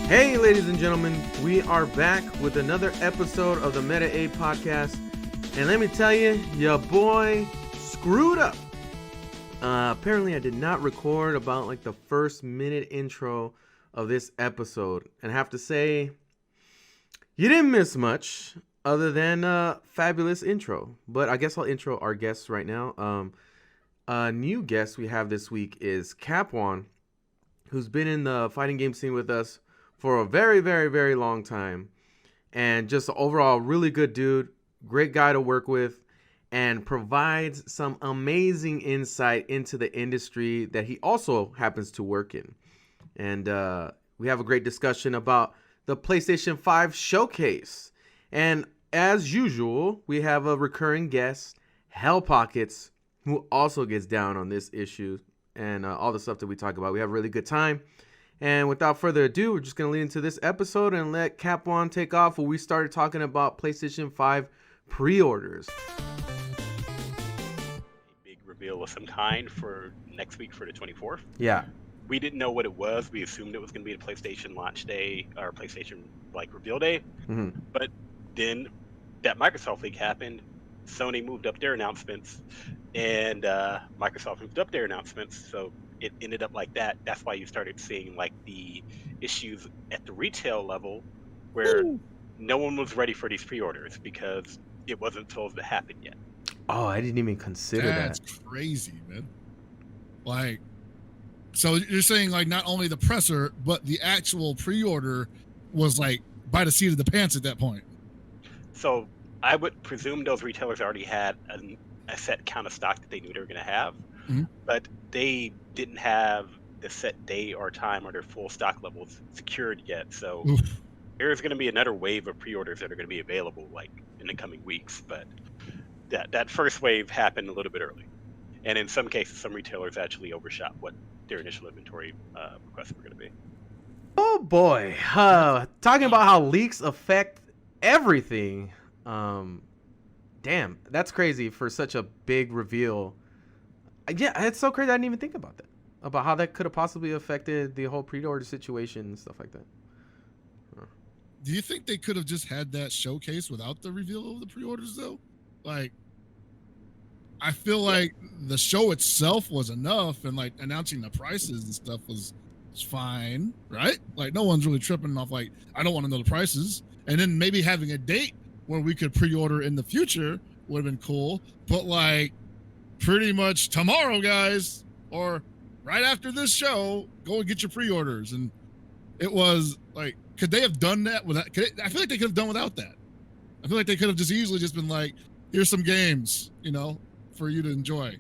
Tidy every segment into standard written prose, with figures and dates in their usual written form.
Hey, ladies and gentlemen, we are back with another episode of the MetaAbe podcast. And let me tell you, your boy screwed up. Apparently, I did not record about like the first minute intro of this episode. And I have to say, you didn't miss much other than a fabulous intro. But I guess I'll intro our guests right now. A new guest we have this week is Kapwan, who's been in the fighting game scene with us for a very, very, very long time. And just overall, really good dude, great guy to work with, and provides some amazing insight into the industry that he also happens to work in. And we have a great discussion about the PlayStation 5 Showcase. And as usual, we have a recurring guest, Hell Pockets, who also gets down on this issue and all the stuff that we talk about. We have a really good time. And without further ado, we're just going to lead into this episode and let Kapwan take off where we started talking about PlayStation 5 pre-orders. A big reveal of some kind for next week for the 24th. Yeah. We didn't know what it was. We assumed it was going to be the PlayStation launch day or PlayStation reveal day. Mm-hmm. But then that Microsoft leak happened. Sony moved up their announcements, and Microsoft moved up their announcements. So it ended up like that. That's why you started seeing like the issues at the retail level where no one was ready for these pre-orders because it wasn't supposed to happen yet. Oh, I didn't even consider That's that. crazy, man. Like, so you're saying like not only the presser, but the actual pre-order was like by the seat of the pants at that point. So I would presume those retailers already had a set count of stock that they knew they were going to have, but they didn't have the set day or time or their full stock levels secured yet. So there's going to be another wave of pre-orders that are going to be available like in the coming weeks. But that first wave happened a little bit early. And in some cases, some retailers actually overshot what their initial inventory requests were going to be. Oh boy. Talking about how leaks affect everything. Damn, that's crazy for such a big reveal. Yeah, it's so crazy. I didn't even think about that. About how that could have possibly affected the whole pre-order situation and stuff like that. Do you think they could have just had that showcase without the reveal of the pre-orders though? Like, I feel like the show itself was enough, and like announcing the prices and stuff was fine, right? Like no one's really tripping off like, I don't want to know the prices. And then maybe having a date where we could pre-order in the future would have been cool. But like pretty much tomorrow, guys, or right after this show, go and get your pre-orders. And it was like, could they have done that without? I feel like they could have done without that. I feel like they could have just easily just been like, here's some games, you know, for you to enjoy.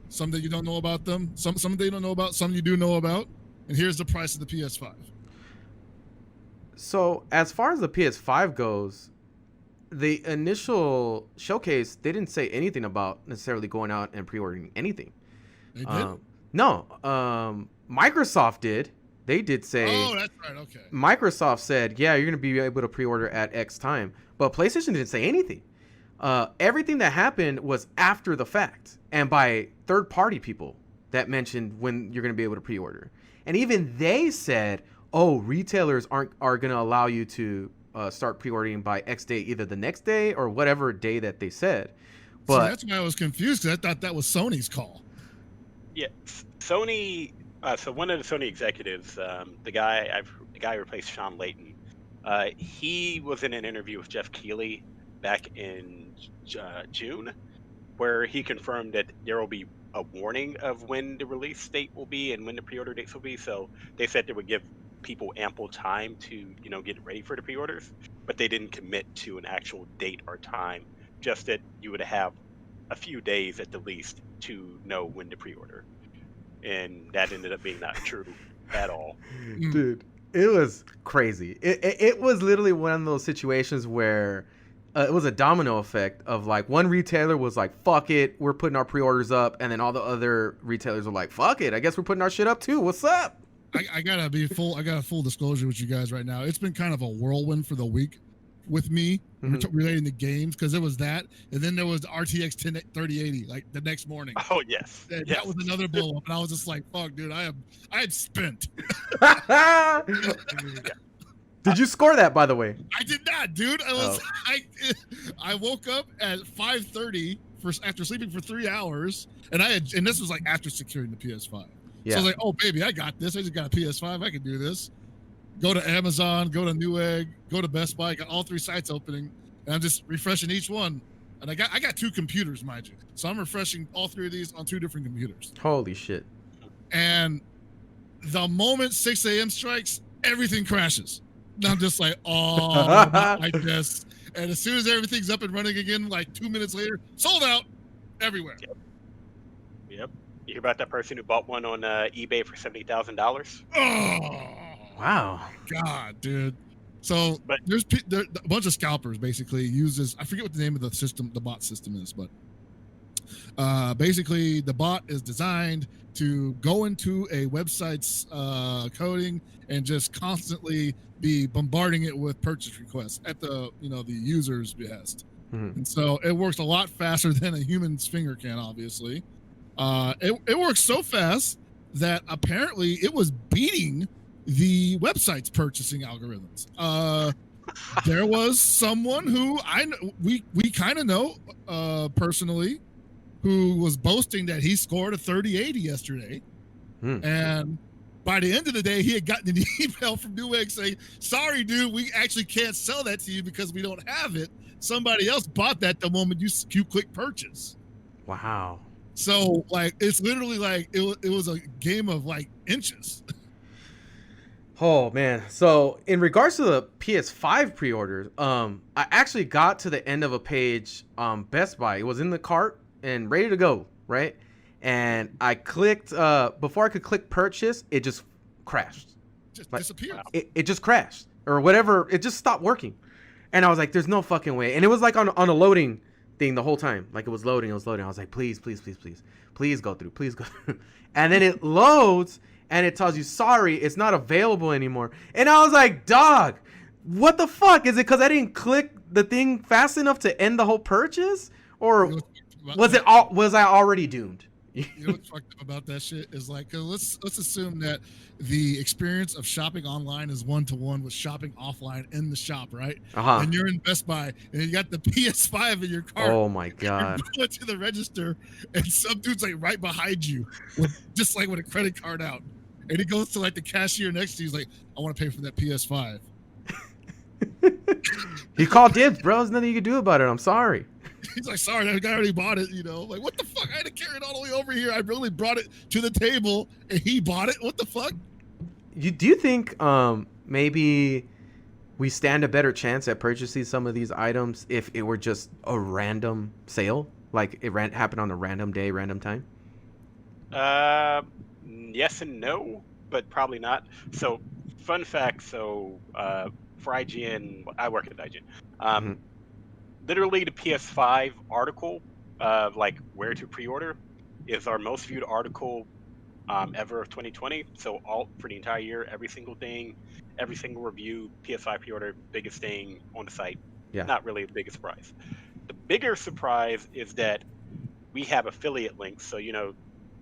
Some that you don't know about them, some that you don't know about, some you do know about, and here's the price of the PS5. So as far as the PS5 goes, the initial showcase, they didn't say anything about necessarily going out and pre-ordering anything. They did? No. Microsoft did. They did say. Oh, that's right. Okay. Microsoft said, yeah, you're going to be able to pre-order at X time. But PlayStation didn't say anything. Everything that happened was after the fact and by third-party people that mentioned when you're going to be able to pre-order. And even they said, oh, retailers are going to allow you to start pre-ordering by X day, either the next day or whatever day that they said. But so that's why I was confused, because I thought that was Sony's call. Yeah, Sony. So one of the Sony executives, the guy who replaced Sean Layton, he was in an interview with Jeff Keighley back in June, where he confirmed that there will be a warning of when the release date will be and when the pre-order dates will be. So they said they would give people ample time to, get ready for the pre-orders, but they didn't commit to an actual date or time, just that you would have a few days at the least to know when to pre-order. And that ended up being not true at all. Dude, it was crazy. It was literally one of those situations where it was a domino effect of like one retailer was like, fuck it, we're putting our pre-orders up. And then all the other retailers were like, fuck it, I guess we're putting our shit up too. What's up? I gotta be full. I got a full disclosure with you guys right now. It's been kind of a whirlwind for the week with me relating to games, because it was that, and then there was the RTX 3080 like the next morning. Oh yes, and that was another blow up, and I was just like, "Fuck, dude, I had spent." Did you score that, by the way? I did not, dude. I woke up at 5:30 after sleeping for 3 hours, and this was like after securing the PS5. Yeah. So I was like, oh baby, I got this. I just got a PS5. I can do this. Go to Amazon, go to Newegg, go to Best Buy. Got all 3 sites opening, and I'm just refreshing each one. And I got 2 computers, mind you. So I'm refreshing all 3 of these on 2 different computers. Holy shit. And the moment 6 a.m. strikes, everything crashes. And I'm just like, oh, not like this. And as soon as everything's up and running again, like 2 minutes later, sold out everywhere. Yep. You hear about that person who bought one on eBay for $70,000? Oh, wow. God, dude. So there's a bunch of scalpers basically uses, I forget what the name of the system, the bot system is, but basically the bot is designed to go into a website's coding and just constantly be bombarding it with purchase requests at the user's behest. Mm-hmm. And so it works a lot faster than a human's finger can, obviously. It works so fast that apparently it was beating the website's purchasing algorithms. There was someone who we kind of know personally who was boasting that he scored a 3080 yesterday. And by the end of the day, he had gotten an email from Newegg saying, sorry, dude, we actually can't sell that to you because we don't have it. Somebody else bought that the moment you click purchase. Wow. So, like, it's literally like it was a game of, like, inches. Oh, man. So, in regards to the PS5 pre-orders, I actually got to the end of a page Best Buy. It was in the cart and ready to go, right? And I clicked, before I could click purchase, it just crashed. Just disappeared. It just crashed or whatever. It just stopped working. And I was like, there's no fucking way. And it was like on a loading thing the whole time. Like it was loading. I was like, please go through. Please go through. And then it loads and it tells you, sorry, it's not available anymore. And I was like, dog, what the fuck? Is it because I didn't click the thing fast enough to end the whole purchase? Or was I already doomed? You know what's fucked up about that shit is like, let's assume that the experience of shopping online is 1-to-1 with shopping offline in the shop, right? Uh-huh. And you're in Best Buy and you got the PS5 in your cart. Oh my god! You're going to the register and some dude's like right behind you, just like with a credit card out, and he goes to like the cashier next to you. He's like, "I want to pay for that PS5." He called dibs, bro. There's nothing you can do about it. I'm sorry. He's like, sorry, that guy already bought it, Like, what the fuck? I had to carry it all the way over here. I really brought it to the table, and he bought it. What the fuck? Do you think maybe we stand a better chance at purchasing some of these items if it were just a random sale? Like it happened on a random day, random time? Yes and no, but probably not. So, fun fact, for IGN, I work at IGN. Literally, the PS5 article, like where to pre-order, is our most viewed article ever of 2020. So all for the entire year, every single thing, every single review, PS5 pre-order, biggest thing on the site. Yeah. Not really the biggest surprise. The bigger surprise is that we have affiliate links. So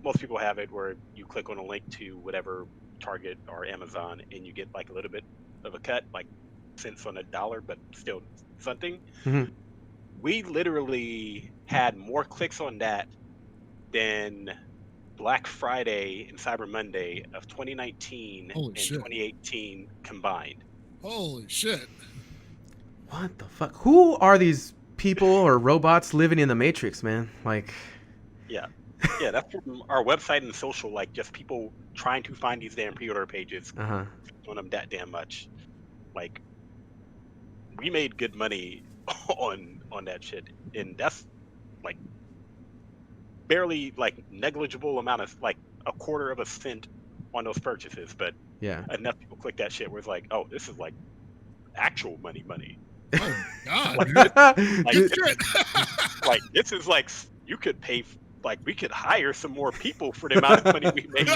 most people have it where you click on a link to whatever Target or Amazon, and you get like a little bit of a cut, like cents on a dollar, but still something. Mm-hmm. We literally had more clicks on that than Black Friday and Cyber Monday of 2019 and 2018 combined. Holy shit. What the fuck? Who are these people or robots living in the Matrix, man? Like, yeah, that's from our website and social, like just people trying to find these damn pre-order pages on them that damn much. Like, we made good money on that shit, and that's like barely like negligible amount of like a quarter of a cent on those purchases, but yeah, enough people click that shit where it's like, oh, this is like actual money. Oh god. Like this is like you could pay, like we could hire some more people for the amount of money we made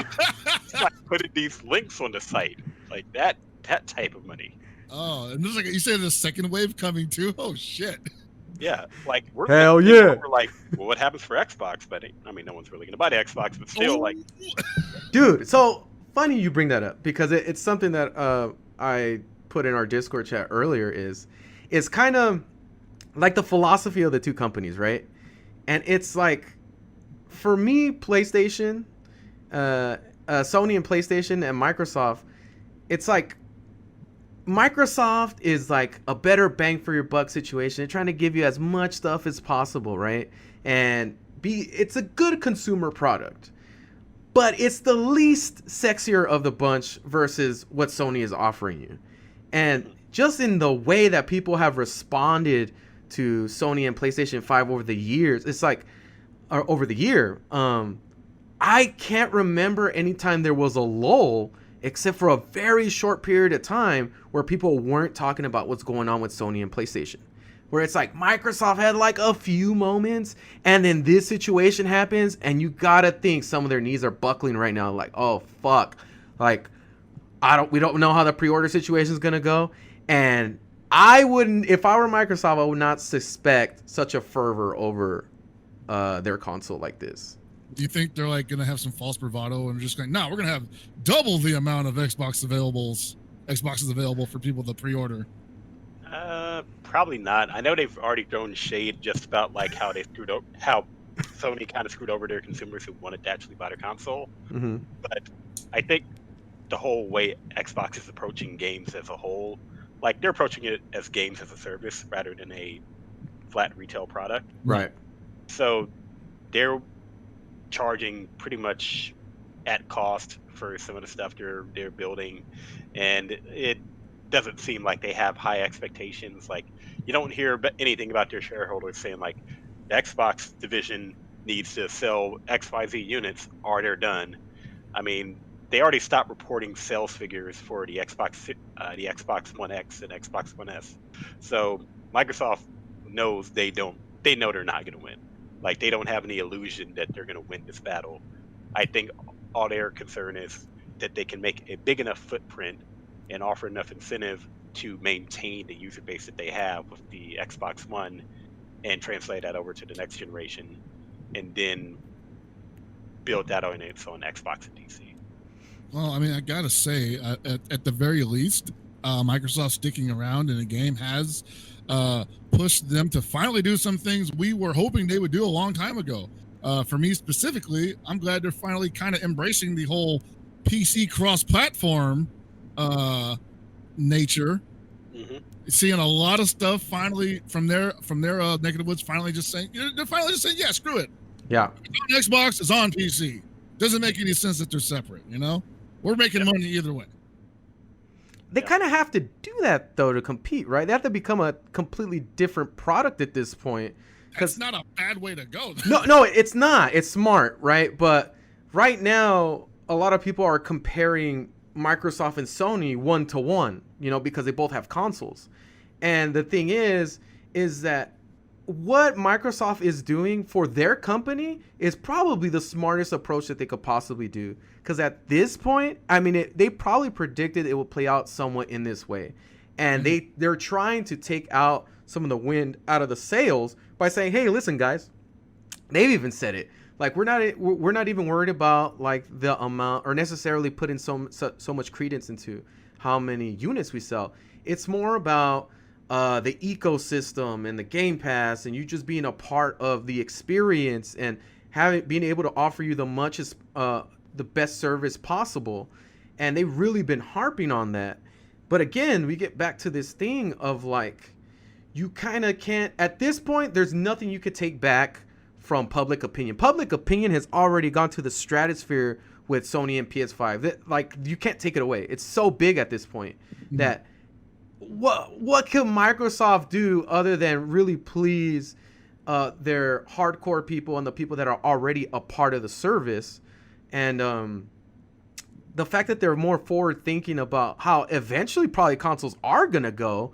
like putting these links on the site, like that type of money. Oh, and there's like you said, the second wave coming too. Oh shit. Yeah, like we're like, well, what happens for Xbox? But I mean, no one's really gonna buy the Xbox, but still, like, dude. So funny you bring that up because it's something that I put in our Discord chat earlier is it's kind of like the philosophy of the two companies, right? And it's like, for me, PlayStation, Sony and PlayStation and Microsoft, it's like Microsoft is like a better bang for your buck situation. They're trying to give you as much stuff as possible, right? And it's a good consumer product, but it's the least sexier of the bunch versus what Sony is offering you. And just in the way that people have responded to Sony and PlayStation 5 over the years, it's like, or over the year, I can't remember any time there was a lull except for a very short period of time where people weren't talking about what's going on with Sony and PlayStation. Where it's like Microsoft had like a few moments, and then this situation happens, and you gotta think some of their knees are buckling right now. Like, oh fuck, like we don't know how the pre-order situation is gonna go, and I wouldn't, if I were Microsoft, I would not suspect such a fervor over their console like this. Do you think they're like going to have some false bravado and just going, no, we're going to have double the amount of Xboxes available for people to pre-order? Probably not. I know they've already thrown shade just about like how Sony kind of screwed over their consumers who wanted to actually buy their console. Mm-hmm. But I think the whole way Xbox is approaching games as a whole, like they're approaching it as games as a service rather than a flat retail product. Right. So they're charging pretty much at cost for some of the stuff they're building, and it doesn't seem like they have high expectations. Like, you don't hear anything about their shareholders saying like the Xbox division needs to sell XYZ units or they're done. I mean, they already stopped reporting sales figures for the Xbox One X and Xbox One S. So Microsoft knows they know they're not going to win. Like, they don't have any illusion that they're going to win this battle. I think all their concern is that they can make a big enough footprint and offer enough incentive to maintain the user base that they have with the Xbox One and translate that over to the next generation, and then build that on its own Xbox and DC. Well, I mean, I got to say, at the very least, Microsoft sticking around in a game has pushed them to finally do some things we were hoping they would do a long time ago. For me specifically, I'm glad they're finally kind of embracing the whole PC cross-platform nature. Mm-hmm. Seeing a lot of stuff finally from their neck of the woods, finally just saying, they're finally just saying, yeah, screw it. Yeah. It's on Xbox, it's on PC. Doesn't make any sense that they're separate, you know? We're making money either way. They kind of have to do that, though, to compete, right? They have to become a completely different product at this point. That's not a bad way to go. No, it's not. It's smart, right? But right now, a lot of people are comparing Microsoft and Sony 1-to-1, you know, because they both have consoles. And the thing is that what Microsoft is doing for their company is probably the smartest approach that they could possibly do. Because at this point, I mean, they probably predicted it would play out somewhat in this way. And they're trying to take out some of the wind out of the sails by saying, hey, listen, guys, they've even said it. Like, we're not even worried about like the amount, or necessarily putting so much credence into how many units we sell. It's more about the ecosystem and the Game Pass, and you just being a part of the experience and being able to offer you the best service possible. And they've really been harping on that. But again, we get back to this thing of like, you kind of can't, at this point, there's nothing you could take back from public opinion. Public opinion has already gone to the stratosphere with Sony and PS5. Like, you can't take it away. It's so big at this point that what can Microsoft do other than really please their hardcore people and the people that are already a part of the service? And the fact that they're more forward thinking about how eventually probably consoles are going to go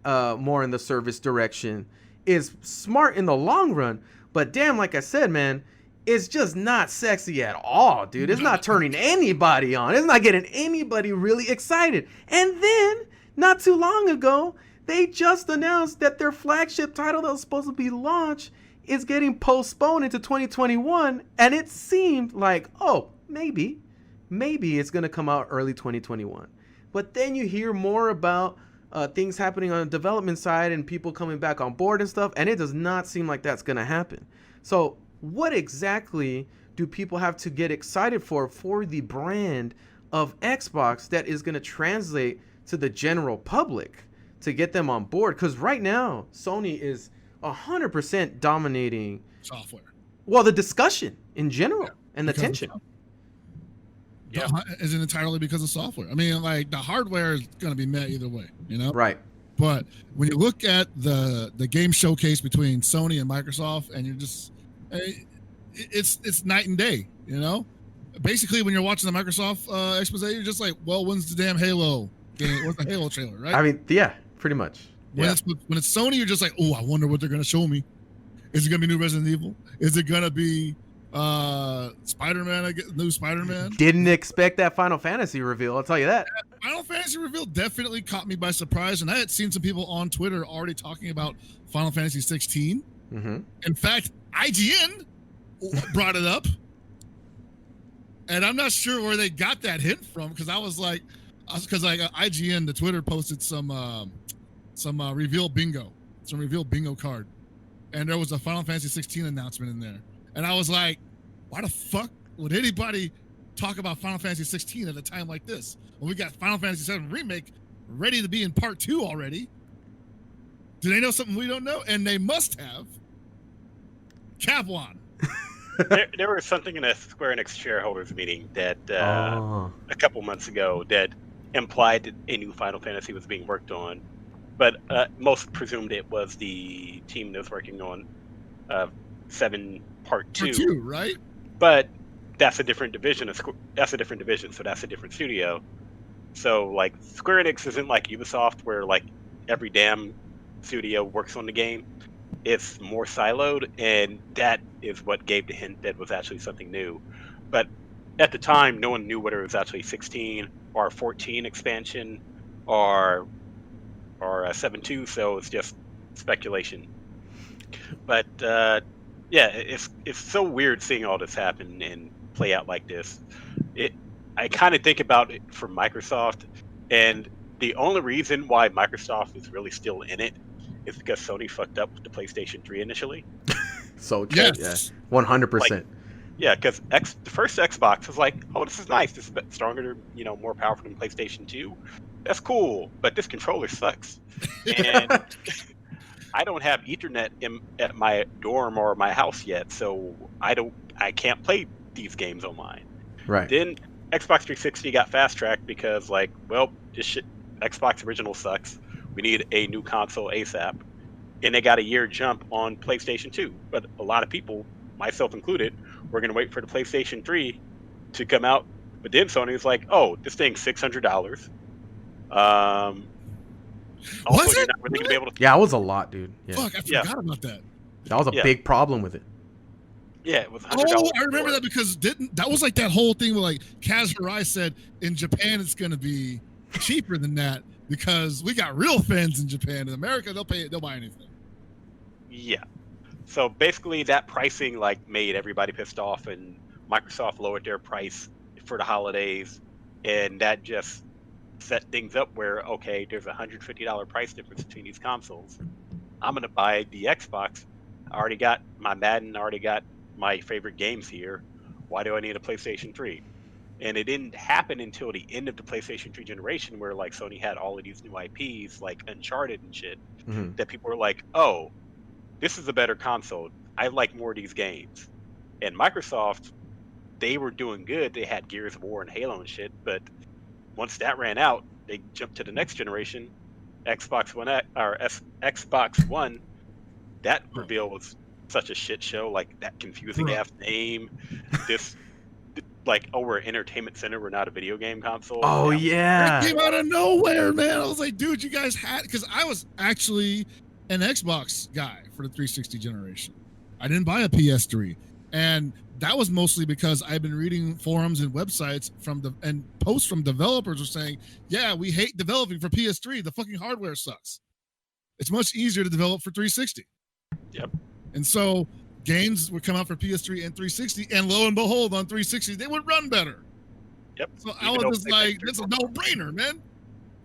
more in the service direction is smart in the long run. But damn, like I said, man, it's just not sexy at all, dude. It's not turning anybody on. It's not getting anybody really excited. And then, not too long ago, they just announced that their flagship title that was supposed to be launched is getting postponed into 2021. And it seemed like, oh, maybe it's going to come out early 2021. But then you hear more about things happening on the development side and people coming back on board and stuff, and it does not seem like that's going to happen. So what exactly do people have to get excited for the brand of Xbox that is going to translate to the general public to get them on board? Because right now, Sony is 100% dominating software. Well, the discussion in general and the tension. Yeah, is it entirely because of software? I mean, like the hardware is going to be met either way, you know? Right. But when you look at the game showcase between Sony and Microsoft, and you're just, it's night and day, you know? Basically, when you're watching the Microsoft expose, you're just like, well, when's the damn Halo game? What's the Halo trailer, right? I mean, yeah, pretty much. When it's Sony, you're just like, oh, I wonder what they're going to show me. Is it going to be new Resident Evil? Is it going to be Spider-Man, new Spider-Man? Didn't expect that Final Fantasy reveal, I'll tell you that. Final Fantasy reveal definitely caught me by surprise, and I had seen some people on Twitter already talking about Final Fantasy 16. Mm-hmm. In fact, IGN brought it up, and I'm not sure where they got that hint from, because IGN, the Twitter posted some reveal bingo card, and there was a Final Fantasy 16 announcement in there. And I was like, why the fuck would anybody talk about Final Fantasy 16 at a time like this? When we got Final Fantasy 7 Remake ready to be in part 2 already. Do they know something we don't know? And they must have. Kapwan. there was something in a Square Enix shareholders meeting that a couple months ago that implied that a new Final Fantasy was being worked on. But most presumed it was the team that was working on 7 Part 2. Part 2, right? But that's a different division. So that's a different studio. So like Square Enix isn't like Ubisoft, where like every damn studio works on the game. It's more siloed, and that is what gave the hint that was actually something new. But at the time, no one knew whether it was actually 16 or 14 expansion or 7.2, so it's just speculation. But yeah, it's so weird seeing all this happen and play out like this. I kind of think about it for Microsoft, and the only reason why Microsoft is really still in it is because Sony fucked up with the PlayStation 3 initially. So true, yes. 100%. Yeah, because the first Xbox was like, oh, this is nice. This is stronger, more powerful than PlayStation 2. That's cool, but this controller sucks. And I don't have Ethernet at my dorm or my house yet, so I can't play these games online. Right. Then Xbox 360 got fast-tracked because, like, well, this shit, Xbox original sucks. We need a new console ASAP. And they got a year jump on PlayStation 2. But a lot of people, myself included, were going to wait for the PlayStation 3 to come out. But then Sony was like, oh, this thing's $600. Also, you're not really going to be able to... Yeah, it was a lot, dude. Yeah. Fuck, I forgot about that. That was a big problem with it. Yeah, it was $100. Oh, I remember that, because that was like that whole thing where like Kaz Hirai said in Japan it's going to be cheaper than that because we got real fans in Japan. In America, they'll buy anything. Yeah. So basically that pricing like made everybody pissed off, and Microsoft lowered their price for the holidays, and that just set things up where, okay, there's a $150 price difference between these consoles. I'm going to buy the Xbox. I already got my Madden, I already got my favorite games here. Why do I need a PlayStation 3? And it didn't happen until the end of the PlayStation 3 generation, where like Sony had all of these new IPs like Uncharted and shit, that people were like, oh, this is a better console. I like more of these games. And Microsoft, they were doing good. They had Gears of War and Halo and shit, but once that ran out, they jumped to the next generation, Xbox One. That reveal was such a shit show, like that confusing ass name. This, like, oh, we're an entertainment center, we're not a video game console. Oh yeah, that came out of nowhere, man. I was like, dude, you guys had, because I was actually an Xbox guy for the 360 generation. I didn't buy a PS3, and that was mostly because I've been reading forums and websites and posts from developers were saying, yeah, we hate developing for PS3. The fucking hardware sucks. It's much easier to develop for 360. Yep. And so games would come out for PS3 and 360, and lo and behold, on 360, they would run better. Yep. So I was just like, that's a no-brainer, man.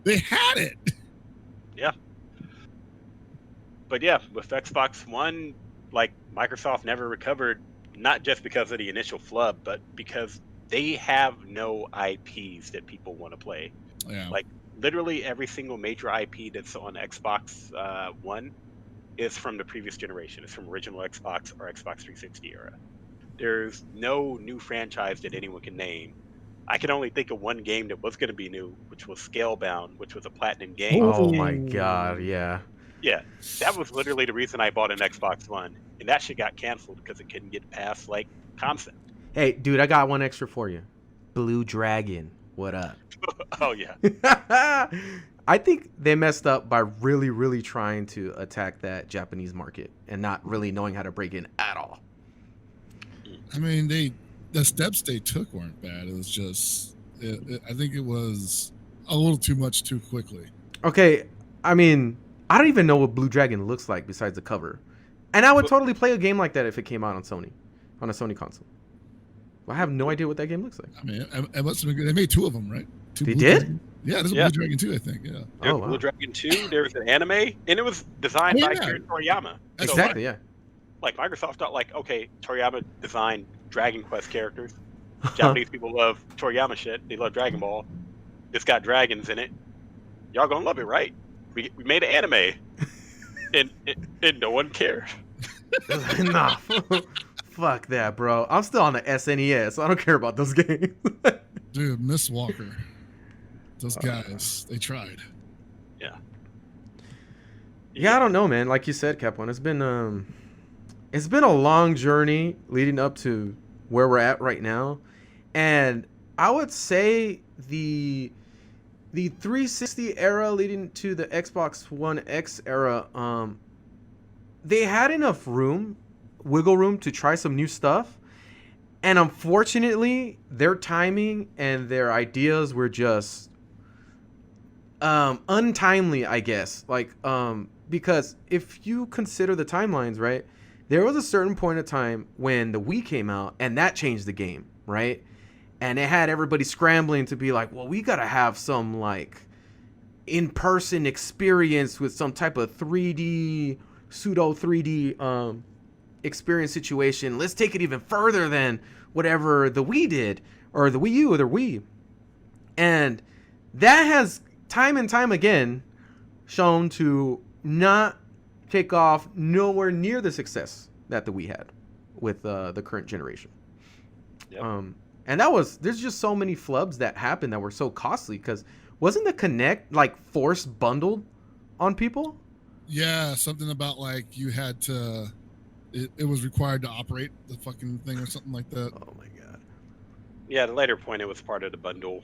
They had it. Yeah. But yeah, with Xbox One, like Microsoft never recovered, not just because of the initial flub, but because they have no IPs that people want to play. Yeah. Like literally every single major IP that's on Xbox One is from the previous generation. It's from original Xbox or Xbox 360 era. There's no new franchise that anyone can name. I can only think of one game that was going to be new, which was Scalebound, which was a platinum game. Oh my god, yeah. Yeah, that was literally the reason I bought an Xbox One, and that shit got canceled because it couldn't get past like concept. Hey, dude, I got one extra for you. Blue Dragon, what up? Oh yeah. I think they messed up by really, really trying to attack that Japanese market and not really knowing how to break in at all. I mean, the steps they took weren't bad. It was just, I think it was a little too much too quickly. Okay, I mean, I don't even know what Blue Dragon looks like besides the cover. And I would totally play a game like that if it came out on a Sony console. I have no idea what that game looks like. I mean, it must have been good. They made 2 of them, right? They did? Yeah, there's a Blue Dragon 2, I think. Yeah. There's Oh, wow. Blue Dragon 2. There was an anime, and it was designed by Akira Toriyama. Exactly, yeah. Like Microsoft thought, like, okay, Toriyama designed Dragon Quest characters. Japanese people love Toriyama shit. They love Dragon Ball. It's got dragons in it. Y'all gonna love it, right? We made an anime, and no one cared. Nah, fuck that, bro. I'm still on the SNES, so I don't care about those games. Dude, Miss Walker. Those guys, they tried. Yeah. Yeah, I don't know, man. Like you said, Kapwan, it's been a long journey leading up to where we're at right now, and I would say the 360 era leading to the Xbox One X era, they had enough wiggle room to try some new stuff, and unfortunately, their timing and their ideas were just untimely, I guess. Like, because if you consider the timelines, right, there was a certain point of time when the Wii came out, and that changed the game, right? And it had everybody scrambling to be like, well, we gotta have some like in-person experience with some type of 3D, pseudo 3D experience situation. Let's take it even further than whatever the Wii did, or the Wii U, or the Wii. And that has time and time again shown to not take off nowhere near the success that the Wii had with the current generation. Yep. And there's just so many flubs that happened that were so costly, because wasn't the Kinect like forced bundled on people? Yeah, something about like you had to, it was required to operate the fucking thing or something like that. Oh my god. Yeah, at a later point, it was part of the bundle.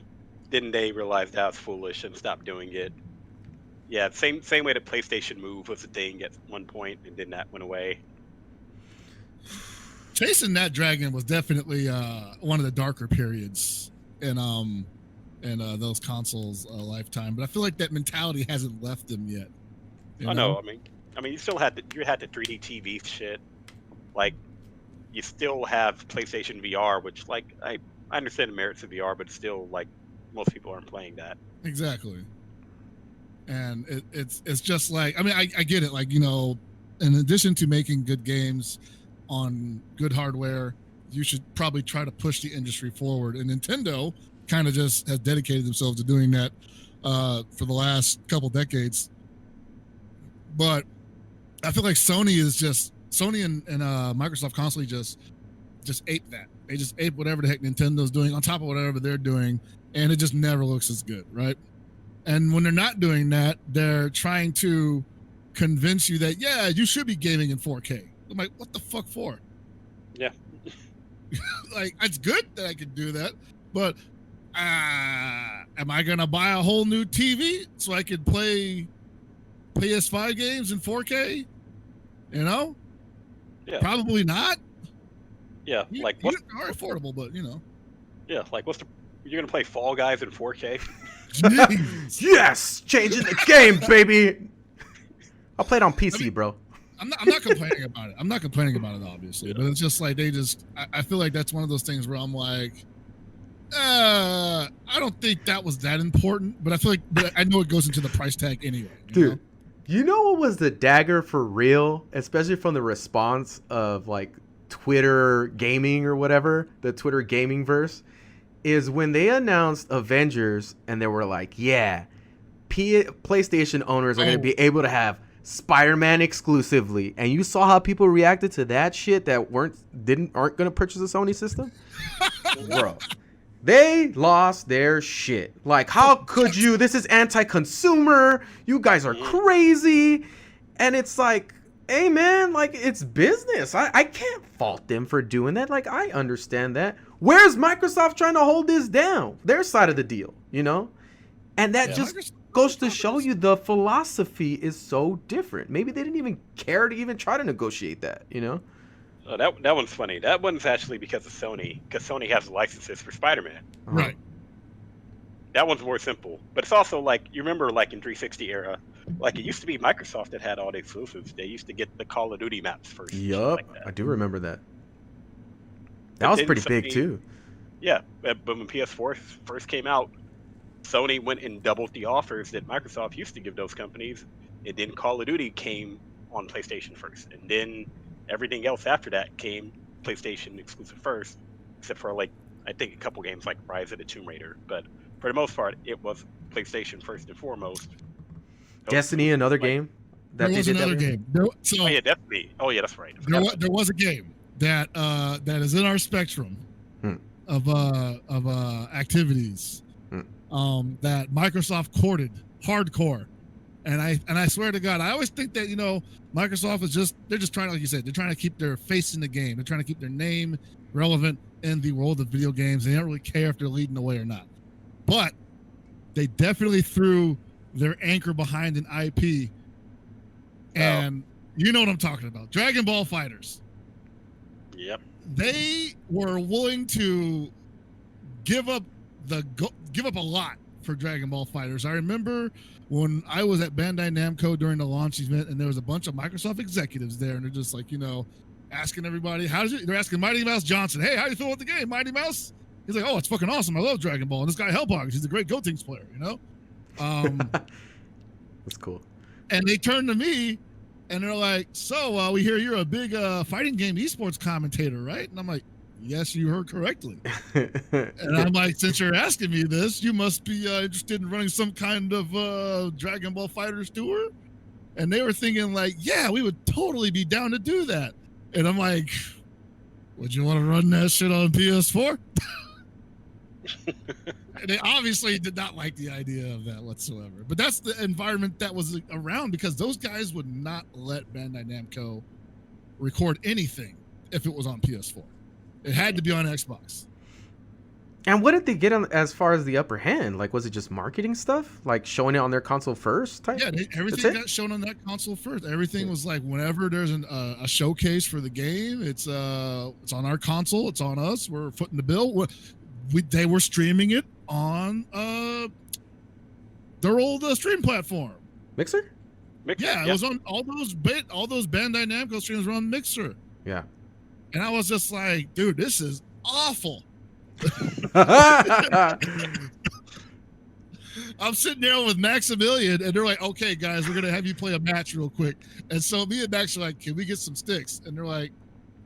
Didn't they realize that was foolish and stopped doing it? Yeah, same way that PlayStation Move was a thing at one point, and then that went away. Chasing that dragon was definitely one of the darker periods in those consoles' lifetime. But I feel like that mentality hasn't left them yet. No, I mean, you still had the 3D TV shit. Like, you still have PlayStation VR, which like I understand the merits of VR, but still like most people aren't playing that. Exactly. And it's just like, I mean, I get it. Like, you know, in addition to making good games on good hardware, you should probably try to push the industry forward. And Nintendo kind of just has dedicated themselves to doing that for the last couple decades. But I feel like Sony and Microsoft constantly just ape that. They just ape whatever the heck Nintendo's doing on top of whatever they're doing, and it just never looks as good, right? And when they're not doing that, they're trying to convince you that, yeah, you should be gaming in 4K. I'm like, what the fuck for? Yeah. Like, it's good that I can do that, but am I going to buy a whole new TV so I can play PS5 games in 4K? You know? Yeah. Probably not. Yeah, like what are affordable, but you know. Yeah, like you're gonna play Fall Guys in 4K? Yes, changing the game, baby. I'll play it on PC, bro. I'm not complaining about it. I'm not complaining about it, obviously, but it's just like I feel like that's one of those things where I'm like, I don't think that was that important, but I feel like I know it goes into the price tag anyway. Dude, you know what was the dagger for real, especially from the response of like Twitter gaming or whatever, the Twitter gaming verse, is when they announced Avengers and they were like, yeah, PlayStation owners are going to be able to have Spider-Man exclusively, and you saw how people reacted to that shit that aren't going to purchase a Sony system. Bro, they lost their shit. Like, how could you? This is anti-consumer. You guys are crazy. And it's like, hey man, like, it's business. I can't fault them for doing that. Like, I understand that. Where's Microsoft trying to hold this down? Their side of the deal, you know? And that just goes to show you the philosophy is so different. Maybe they didn't even care to even try to negotiate that, you know? Oh, that one's funny. That one's actually because of Sony, because Sony has licenses for Spider-Man. Right. That one's more simple. But it's also like, you remember like in 360 era, like it used to be Microsoft that had all the exclusives. They used to get the Call of Duty maps first. Yup, like I do remember that. That was pretty big too. Yeah, but when PS4 first came out, Sony went and doubled the offers that Microsoft used to give those companies, and then Call of Duty came on PlayStation first, and then everything else after that came PlayStation exclusive first, except for like I think a couple games like Rise of the Tomb Raider. But for the most part, it was PlayStation first and foremost. Destiny, another game. There was another game. Oh yeah, Destiny. Oh yeah, that's right. There was a game that is in our spectrum of activities that Microsoft courted hardcore, and I swear to God, I always think that Microsoft is they're just trying to, like you said, they're trying to keep their face in the game. They're trying to keep their name relevant in the world of video games. They don't really care if they're leading the way or not, but they definitely threw their anchor behind an IP, and you know what I'm talking about. Dragon Ball FighterZ. Yep. They were willing to give up a lot for Dragon Ball FighterZ. I remember when I was at Bandai Namco during the launch event, and there was a bunch of Microsoft executives there, and they're just like, asking everybody, they're asking Mighty Mouse Johnson, hey, how do you feel with the game, Mighty Mouse? He's like, oh, it's fucking awesome. I love Dragon Ball. And this guy Hellboggers, he's a great Gotenks player, That's cool. And they turned to me, and they're like, so we hear you're a big fighting game esports commentator, right? And I'm like, yes, you heard correctly. And I'm like, since you're asking me this, you must be interested in running some kind of Dragon Ball FighterZ tour. And they were thinking like, yeah, we would totally be down to do that. And I'm like, would you want to run that shit on PS4? And they obviously did not like the idea of that whatsoever. But that's the environment that was around, because those guys would not let Bandai Namco record anything if it was on PS4. It had to be on Xbox. And what did they get on as far as the upper hand? Like, was it just marketing stuff? Like showing it on their console first type? Yeah, everything got shown on that console first. Everything was like, whenever there's a showcase for the game, it's on our console, it's on us, we're footing the bill. They were streaming it on their old stream platform. Mixer? Yeah, it was on all those Bandai Namco streams were on Mixer. Yeah. And I was just like, dude, this is awful. I'm sitting there with Maximilian, and they're like, okay, guys, we're going to have you play a match real quick. And so me and Max are like, can we get some sticks? And they're like,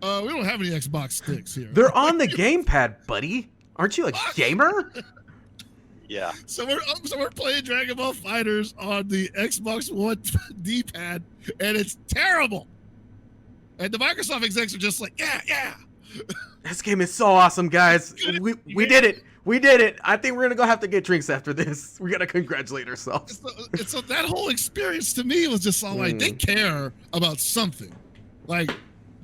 we don't have any Xbox sticks here. They're on the gamepad, buddy. Aren't you a gamer? Yeah. So we're playing Dragon Ball FighterZ on the Xbox One D-pad, and it's terrible. And the Microsoft execs are just like, yeah. This game is so awesome, guys. We did it. We did it. I think we're going to go have to get drinks after this. We got to congratulate ourselves. So that whole experience to me was just all like, they care about something. Like,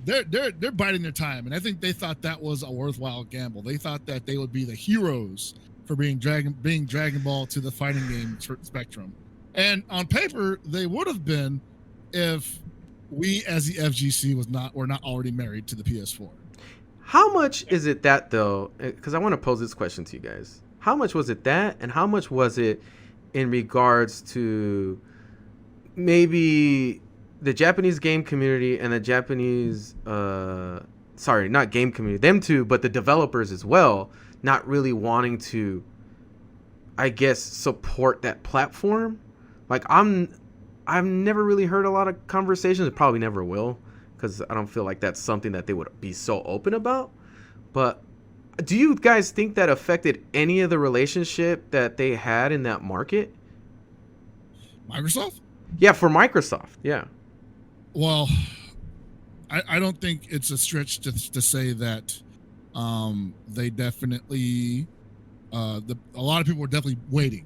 they're biding their time. And I think they thought that was a worthwhile gamble. They thought that they would be the heroes for being Dragon Ball to the fighting game spectrum. And on paper, they would have been if we as the FGC were not already married to the PS4. How much is it that, though? Because I want to pose this question to you guys. How much was it that, and how much was it in regards to maybe the Japanese game community and the Japanese, not game community, them two, but the developers as well, not really wanting to, I guess, support that platform. Like I've never really heard a lot of conversations. It probably never will, because I don't feel like that's something that they would be so open about. But do you guys think that affected any of the relationship that they had in that market? Microsoft? Yeah, for Microsoft. Yeah. Well, I don't think it's a stretch to say that they definitely a lot of people were definitely waiting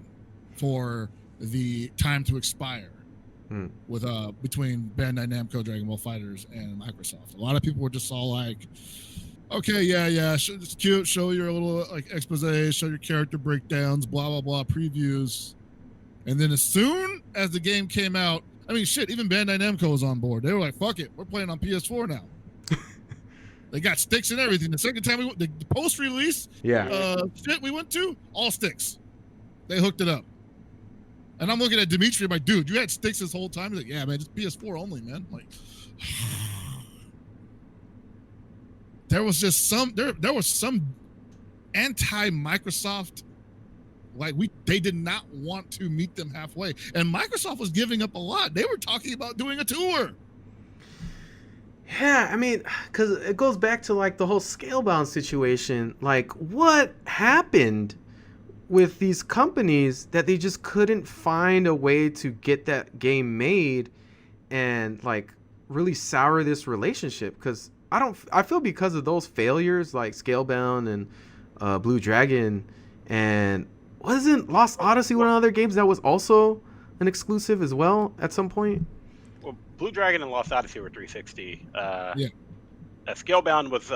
for the time to expire with between Bandai Namco, Dragon Ball Fighters, and Microsoft. A lot of people were just all like, okay, yeah, it's cute, show your little like expose, show your character breakdowns, blah blah blah, previews. And then as soon as the game came out, I mean, shit, even Bandai Namco was on board. They were like, fuck it, we're playing on PS4 now. They got sticks and everything. The second time the post-release shit we went to, all sticks. They hooked it up. And I'm looking at Dimitri, I'm like, dude, you had sticks this whole time? He's like, yeah, man, it's PS4 only, man. I'm like, there was just some anti-Microsoft, like they did not want to meet them halfway. And Microsoft was giving up a lot. They were talking about doing a tour. Yeah, I mean, because it goes back to like the whole Scalebound situation. Like, what happened with these companies that they just couldn't find a way to get that game made and like really sour this relationship? Because I feel because of those failures like Scalebound and Blue Dragon, and wasn't Lost Odyssey one of the other games that was also an exclusive as well at some point? Well, Blue Dragon and Lost Odyssey were 360. Yeah. Scalebound was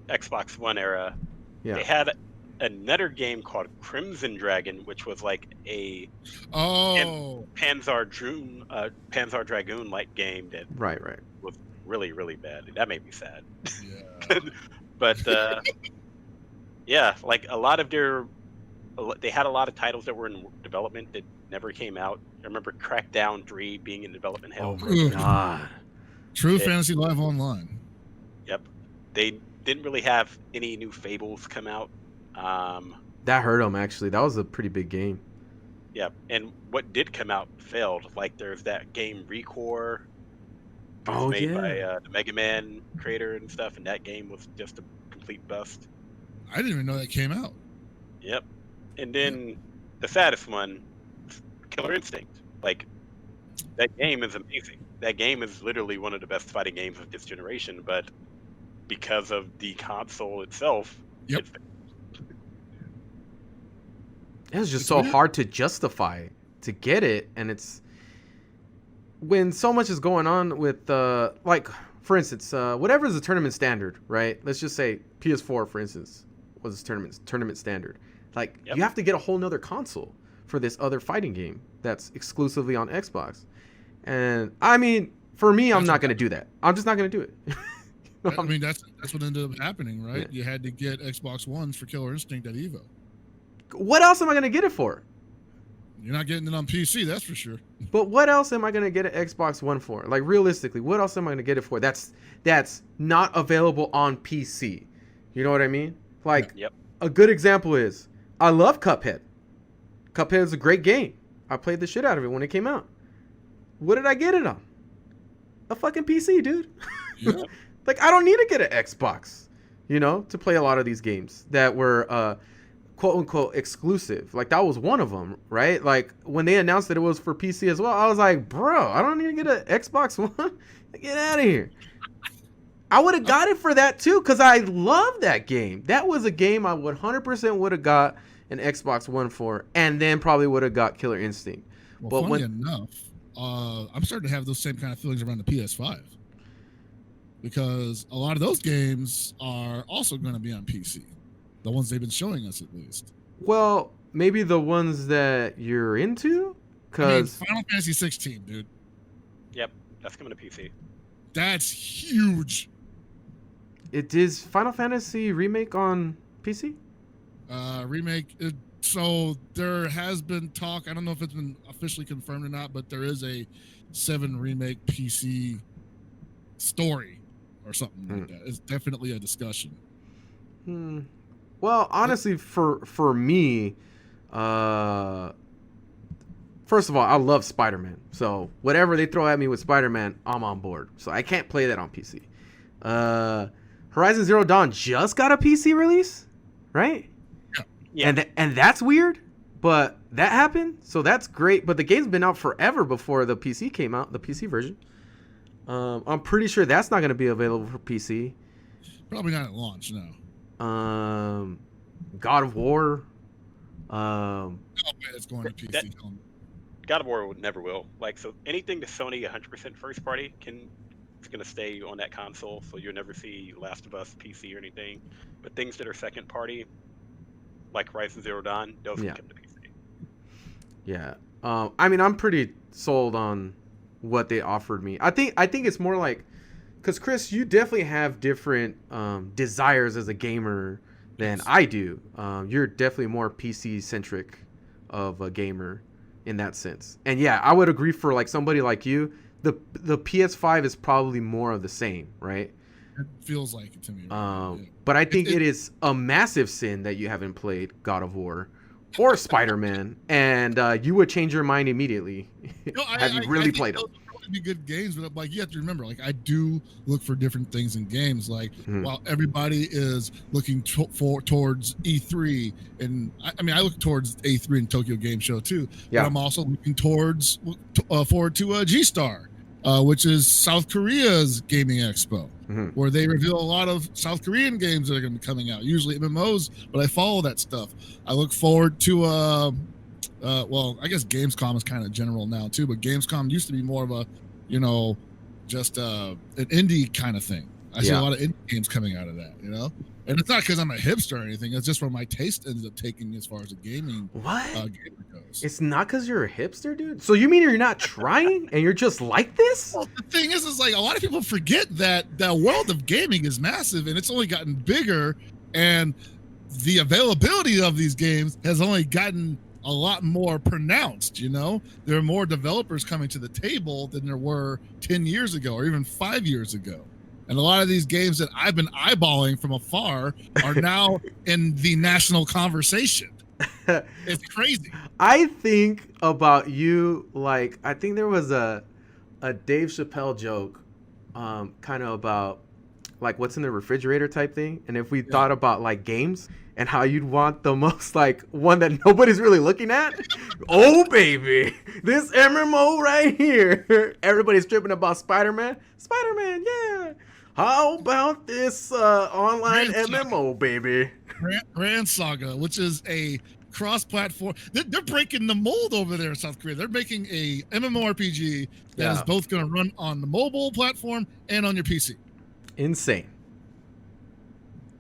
Xbox One era. Yeah. They had another game called Crimson Dragon, which was like a Panzer Dragoon like game that right was really, really bad. That made me sad. Yeah. But yeah, like they had a lot of titles that were in development that never came out. I remember Crackdown 3 being in development hell. Oh my god. True Fantasy Live Online. Yep. They didn't really have any new Fables come out. That hurt them, actually. That was a pretty big game. Yeah, and what did come out failed. Like there's that game Recore. It was made by the Mega Man creator and stuff, and that game was just a complete bust. I didn't even know that came out. Yep. And then the saddest one, Killer Instinct. Like, that game is amazing. That game is literally one of the best fighting games of this generation, but because of the console itself, Yep. It's just so hard to justify to get it, and it's when so much is going on with like, for instance, whatever is the tournament standard, right? Let's just say PS4, for instance, was tournament standard. Like, you have to get a whole nother console for this other fighting game that's exclusively on Xbox. And I mean, for me, I'm not going to do that. I'm just not going to do it. I mean, that's what ended up happening, right? Yeah. You had to get Xbox Ones for Killer Instinct at EVO. What else am I going to get it for? You're not getting it on PC, that's for sure. But what else am I going to get an Xbox One for? Like, realistically, what else am I going to get it for that's not available on PC? You know what I mean? Like, a good example is, I love Cuphead. Cuphead is a great game. I played the shit out of it when it came out. What did I get it on? A fucking PC, dude. Yeah. Like, I don't need to get an Xbox, you know, to play a lot of these games that were quote unquote exclusive. Like, that was one of them, right? Like, when they announced that it was for PC as well, I was like, bro, I don't need to get an Xbox One. Get out of here. I would have got it for that too, because I love that game. That was a game I 100% would have got an Xbox One for, and then probably would have got Killer Instinct. Well, funny enough, I'm starting to have those same kind of feelings around the PS5, because a lot of those games are also going to be on PC. The ones they've been showing us, at least. Well, maybe the ones that you're into, because Final Fantasy 16, dude. Yep, that's coming to PC. That's huge. It is Final Fantasy Remake on PC? Remake. So there has been talk. I don't know if it's been officially confirmed or not, but there is a 7 Remake PC story or something like that. It's definitely a discussion. Well, honestly, for me, first of all, I love Spider-Man. So whatever they throw at me with Spider-Man, I'm on board. So I can't play that on PC. Horizon Zero Dawn just got a PC release, right? Yeah. And that's weird, but that happened, so that's great. But the game's been out forever before the PC came out, the PC version. I'm pretty sure that's not going to be available for PC. Probably not at launch, no. God of War. It's going to PC. God of War never will. Like, so anything to Sony 100% first party it's going to stay on that console, so you'll never see Last of Us PC or anything. But things that are second party, like Horizon Zero Dawn, those can come to PC. Yeah. I mean, I'm pretty sold on what they offered me. I think it's more like, because Chris, you definitely have different desires as a gamer than I do. You're definitely more PC centric of a gamer in that sense. And yeah, I would agree for like somebody like you, the PS5 is probably more of the same, right? It feels like it to me. Right? But I think it is a massive sin that you haven't played God of War or Spider-Man, and you would change your mind immediately. Have you really played them? Be good games, but like you have to remember, like I do look for different things in games. Like while everybody is looking towards E3, and I mean I look towards A3 and Tokyo Game Show too. Yeah. But I'm also looking forward to G-Star, which is South Korea's gaming expo, where they reveal a lot of South Korean games that are going to be coming out. Usually MMOs, but I follow that stuff. I look forward to well, I guess Gamescom is kind of general now too, but Gamescom used to be more of a, just an indie kind of thing. I see a lot of indie games coming out of that, and it's not because I'm a hipster or anything. It's just where my taste ends up taking as far as the gaming gamer goes. It's not because you're a hipster, dude? So you mean you're not trying and you're just like this? Well, the thing is like a lot of people forget that the world of gaming is massive and it's only gotten bigger, and the availability of these games has only gotten a lot more pronounced. There are more developers coming to the table than there were 10 years ago or even 5 years ago. And a lot of these games that I've been eyeballing from afar are now in the national conversation. It's crazy. I think about you, like, I think there was a Dave Chappelle joke kind of about like what's in the refrigerator type thing. And if we thought about like games and how you'd want the most, like, one that nobody's really looking at. Oh, baby, this MMO right here. Everybody's tripping about Spider-Man. Spider-Man, yeah. How about this online MMO, baby? Grand Saga, which is a cross-platform. They're breaking the mold over there in South Korea. They're making a MMORPG that is both going to run on the mobile platform and on your PC. Insane.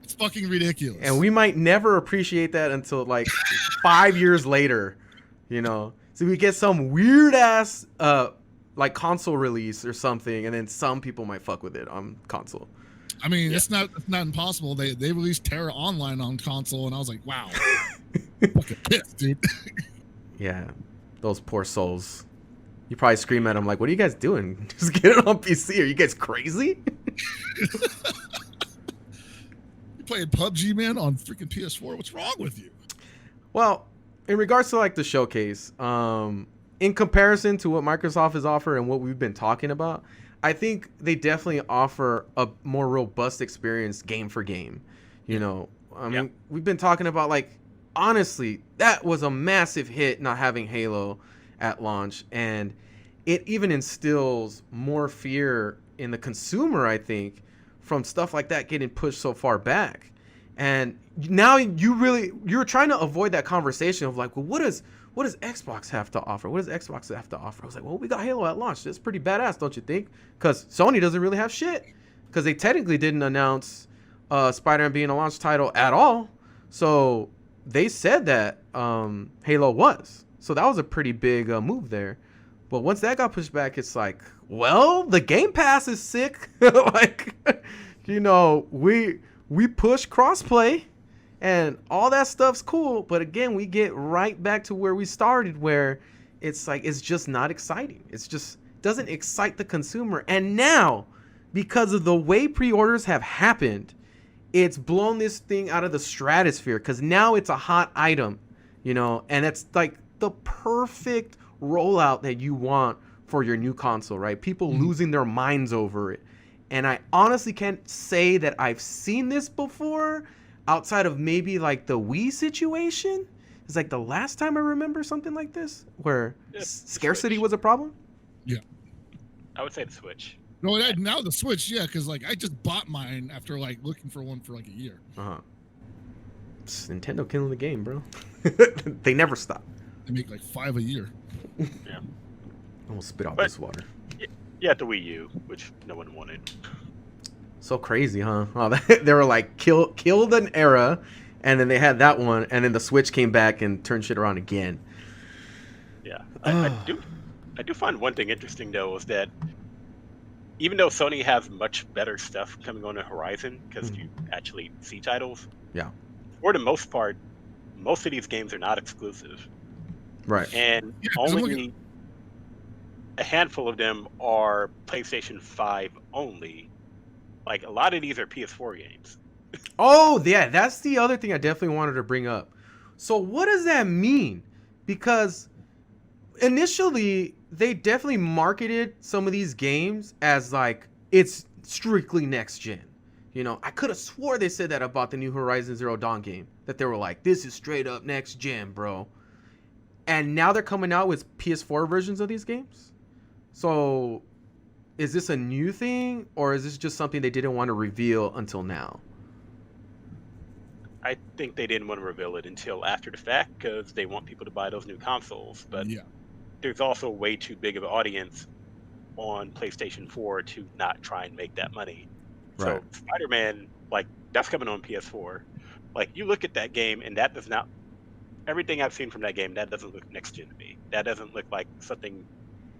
It's fucking ridiculous. And we might never appreciate that until like 5 years later, So we get some weird ass like console release or something, and then some people might fuck with it on console. I mean, it's not impossible. They released Terra Online on console, and I was like, wow. Fucking pissed, dude. Yeah, those poor souls. You probably scream at them like, what are you guys doing? Just get it on PC. Are you guys crazy? Playing PUBG, man, on freaking PS4. What's wrong with you? Well, in regards to like the showcase, in comparison to what Microsoft has offered and what we've been talking about, I think they definitely offer a more robust experience game for game. I mean, we've been talking about, like, honestly, that was a massive hit not having Halo at launch, and it even instills more fear in the consumer, I think, from stuff like that getting pushed so far back. And now you're trying to avoid that conversation of like, well, what does Xbox have to offer? What does Xbox have to offer? I was like, well, we got Halo at launch. That's pretty badass, don't you think? Because Sony doesn't really have shit. Because they technically didn't announce Spider-Man being a launch title at all. So they said that Halo was. So that was a pretty big move there. But once that got pushed back, it's like, well, the Game Pass is sick. Like, we push crossplay and all that stuff's cool. But again, we get right back to where we started, where it's like, it's just not exciting. It's just doesn't excite the consumer. And now, because of the way pre-orders have happened, it's blown this thing out of the stratosphere because now it's a hot item, and it's like the perfect rollout that you want for your new console, right? People losing their minds over it. And I honestly can't say that I've seen this before outside of maybe like the Wii situation. It's like the last time I remember something like this where scarcity was a problem. Yeah. I would say the Switch. No, now the Switch, yeah, because like I just bought mine after like looking for one for like a year. It's Nintendo killing the game, bro. They never stop. They make like 5 a year. Yeah. I'm gonna spit out this water. Yeah, the Wii U, which no one wanted. So crazy, huh? Oh, they were like killed an era, and then they had that one, and then the Switch came back and turned shit around again. Yeah, I do find one thing interesting though is that even though Sony has much better stuff coming on the horizon because you actually see titles, for the most part, most of these games are not exclusive, right? And only a handful of them are PlayStation 5 only. Like a lot of these are PS4 games. Oh yeah, that's the other thing I definitely wanted to bring up. So what does that mean? Because initially they definitely marketed some of these games as like it's strictly next gen. I could have swore they said that about the new Horizon Zero Dawn game, that they were like, this is straight up next gen, bro. And now they're coming out with PS4 versions of these games. So is this a new thing, or is this just something they didn't want to reveal until now? I think they didn't want to reveal it until after the fact because they want people to buy those new consoles. But there's also way too big of an audience on PlayStation 4 to not try and make that money. Right. So Spider-Man, like, that's coming on PS4. Like, you look at that game, and that does not... Everything I've seen from that game, that doesn't look next-gen to me. That doesn't look like something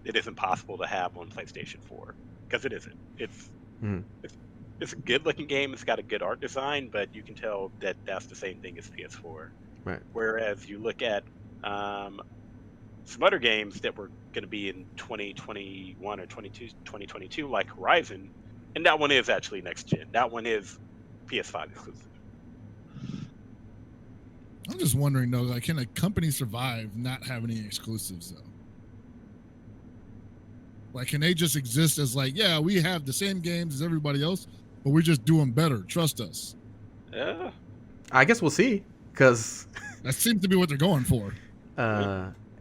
that isn't possible to have on PlayStation 4. Because it isn't. It's a good-looking game. It's got a good art design, but you can tell that that's the same thing as PS4. Right. Whereas you look at some other games that were going to be in 2021 or 2022, like Horizon, and that one is actually next-gen. That one is PS5 exclusive. I'm just wondering, though, like, can a company survive not having any exclusives, though? Like, can they just exist as like, yeah, we have the same games as everybody else, but we just do them better. Trust us. Yeah. I guess we'll see, because that seems to be what they're going for.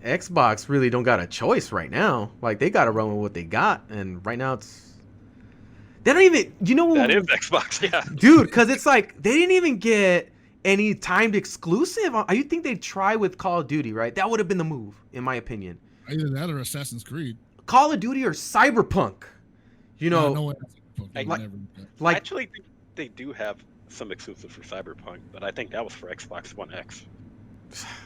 Xbox really don't got a choice right now. Like, they got to run with what they got, and right now they don't even, that is Xbox, yeah, dude. Because it's like they didn't even get any timed exclusive. I think they'd try with Call of Duty, right? That would have been the move, in my opinion. Either that or Assassin's Creed. Call of Duty or Cyberpunk. I actually think they do have some exclusive for Cyberpunk, but I think that was for Xbox One X.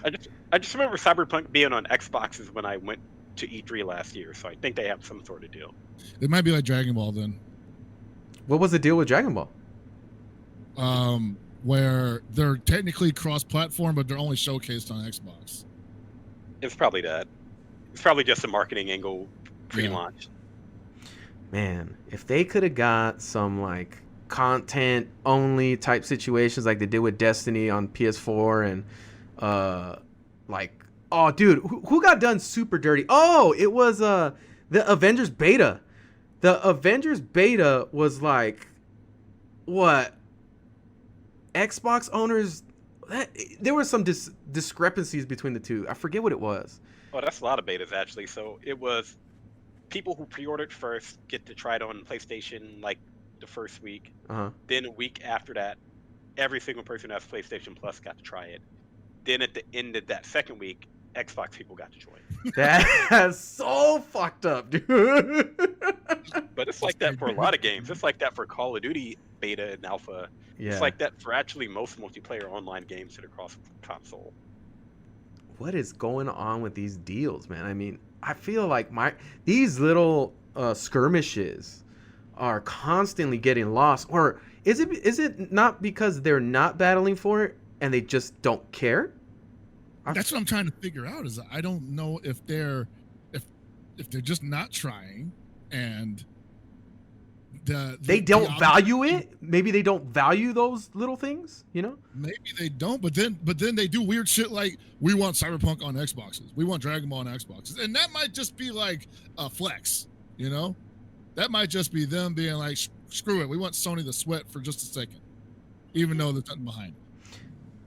I just remember Cyberpunk being on Xboxes when I went to E3 last year, so I think they have some sort of deal. It might be like Dragon Ball then. What was the deal with Dragon Ball? Where they're technically cross-platform, but they're only showcased on Xbox. It's probably that. It's probably just a marketing angle pre-launch. Man, if they could have got some like content only type situations like they did with Destiny on PS4 and like, oh dude, who got done super dirty? Oh, it was the Avengers beta. The Avengers beta was like, what? Xbox owners, there were some discrepancies between the two. I forget what it was. Oh, that's a lot of betas actually. So it was people who pre-ordered first get to try it on PlayStation like the first week. Then a week after that, every single person who has PlayStation Plus got to try it. Then at the end of that second week, Xbox people got to join. That's so fucked up, dude. But it's like that for a lot of games. It's like that for Call of Duty beta and alpha. Yeah. It's like that for actually most multiplayer online games that are cross-console. What is going on with these deals, man? I mean, I feel like these little skirmishes are constantly getting lost. Or is it not because they're not battling for it and they just don't care? That's what I'm trying to figure out. Is I don't know if they're just not trying and they don't value it. Maybe they don't value those little things, you know? Maybe they don't, but then they do weird shit like we want Cyberpunk on Xboxes, we want Dragon Ball on Xboxes, and that might just be like a flex, you know? That might just be them being like, screw it, we want Sony to sweat for just a second, even though there's nothing behind it.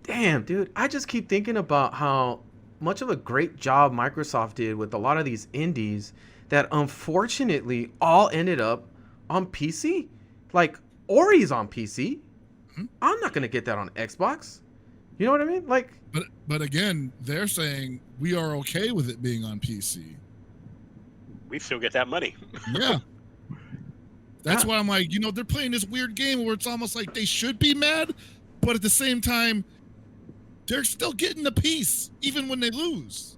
Damn, dude, I just keep thinking about how much of a great job Microsoft did with a lot of these indies that unfortunately all ended up on PC. Like Ori's on PC. Mm-hmm. I'm not gonna get that on Xbox. You know what I mean? Like, but again, they're saying we are okay with it being on PC. We still get that money. Yeah. That's why I'm like, you know, they're playing this weird game where it's almost like they should be mad, but at the same time, they're still getting a piece even when they lose.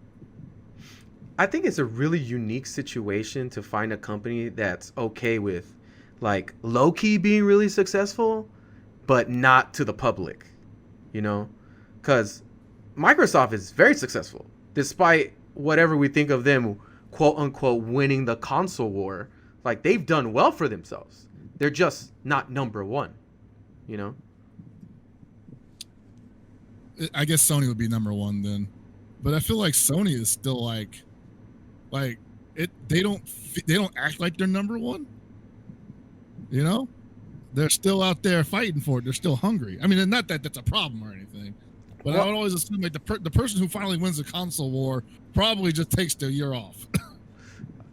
I think it's a really unique situation to find a company that's okay with like low-key being really successful, but not to the public, you know? Because Microsoft is very successful, despite whatever we think of them, quote unquote, winning the console war. Like, they've done well for themselves. They're just not number one, you know? I guess Sony would be number one then. But I feel like Sony is still like it. They don't act like they're number one. You know, they're still out there fighting for it. They're still hungry. I mean, not that that's a problem or anything, but I would always assume like the person who finally wins the console war probably just takes the year off.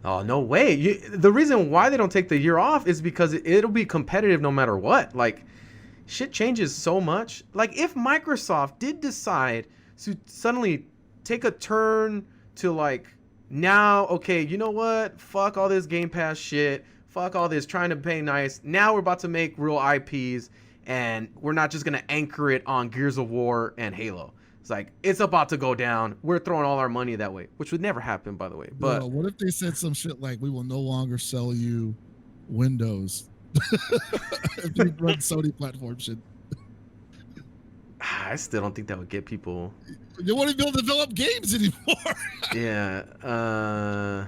Oh, no way. The reason why they don't take the year off is because it'll be competitive no matter what. Like, shit changes so much. Like, if Microsoft did decide to suddenly take a turn to like, now, okay, you know what? Fuck all this Game Pass shit. Fuck all this trying to pay nice. Now we're about to make real IPs, and we're not just going to anchor it on Gears of War and Halo. It's like, it's about to go down. We're throwing all our money that way, which would never happen, by the way. But what if they said some shit like, we will no longer sell you Windows if you run Sony platform shit? I still don't think that would get people. You won't even be able to develop games anymore. Yeah.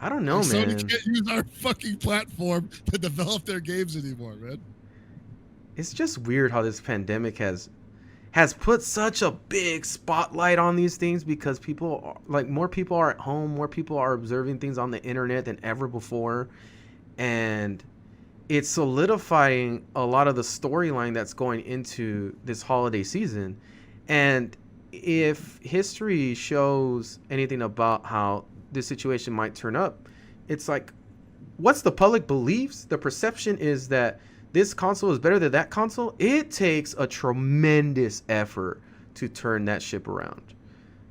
I don't know, man. Sony can't use our fucking platform to develop their games anymore, man. It's just weird how this pandemic has put such a big spotlight on these things, because more people are at home, more people are observing things on the internet than ever before, and it's solidifying a lot of the storyline that's going into this holiday season. And if history shows anything about how this situation might turn up, it's like, what's the public believes? The perception is that this console is better than that console. It takes a tremendous effort to turn that ship around.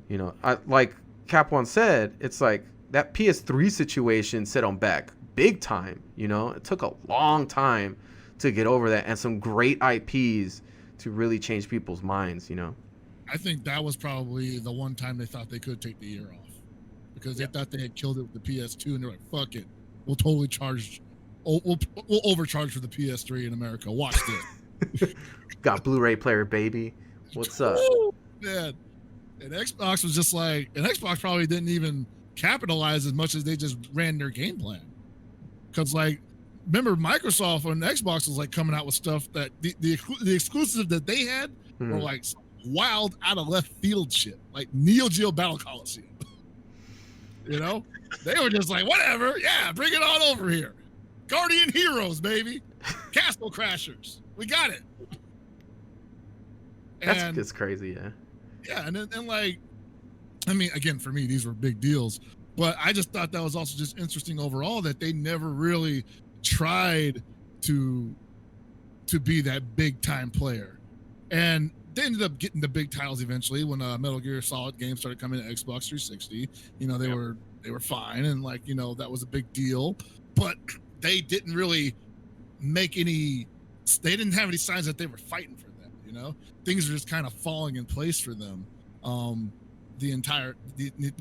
You know, like Kapwan said, it's like that PS3 situation set them back big time. You know, it took a long time to get over that, and some great IPs to really change people's minds, you know. I think that was probably the one time they thought they could take the year off, because they thought they had killed it with the PS2, and they're like, fuck it, we'll totally charge. We'll overcharge for the PS3 in America. Watch this. Got Blu-ray player, baby. What's up? Man. And Xbox was just like, and Xbox probably didn't even capitalize as much as they just ran their game plan. Because, like, remember, Microsoft on Xbox was like coming out with stuff that the exclusive that they had were like wild out of left field shit, like Neo Geo Battle Coliseum. You know, they were just like, whatever, yeah, bring it on over here. Guardian Heroes, baby. Castle Crashers. We got it. That's crazy, yeah. Yeah, and like, I mean, again, for me, these were big deals. But I just thought that was also just interesting overall that they never really tried to be that big time player. And they ended up getting the big titles eventually when Metal Gear Solid games started coming to Xbox 360. You know, they were fine, and like, you know, that was a big deal. But they didn't really make any, they didn't have any signs that they were fighting for them, you know? Things were just kind of falling in place for them.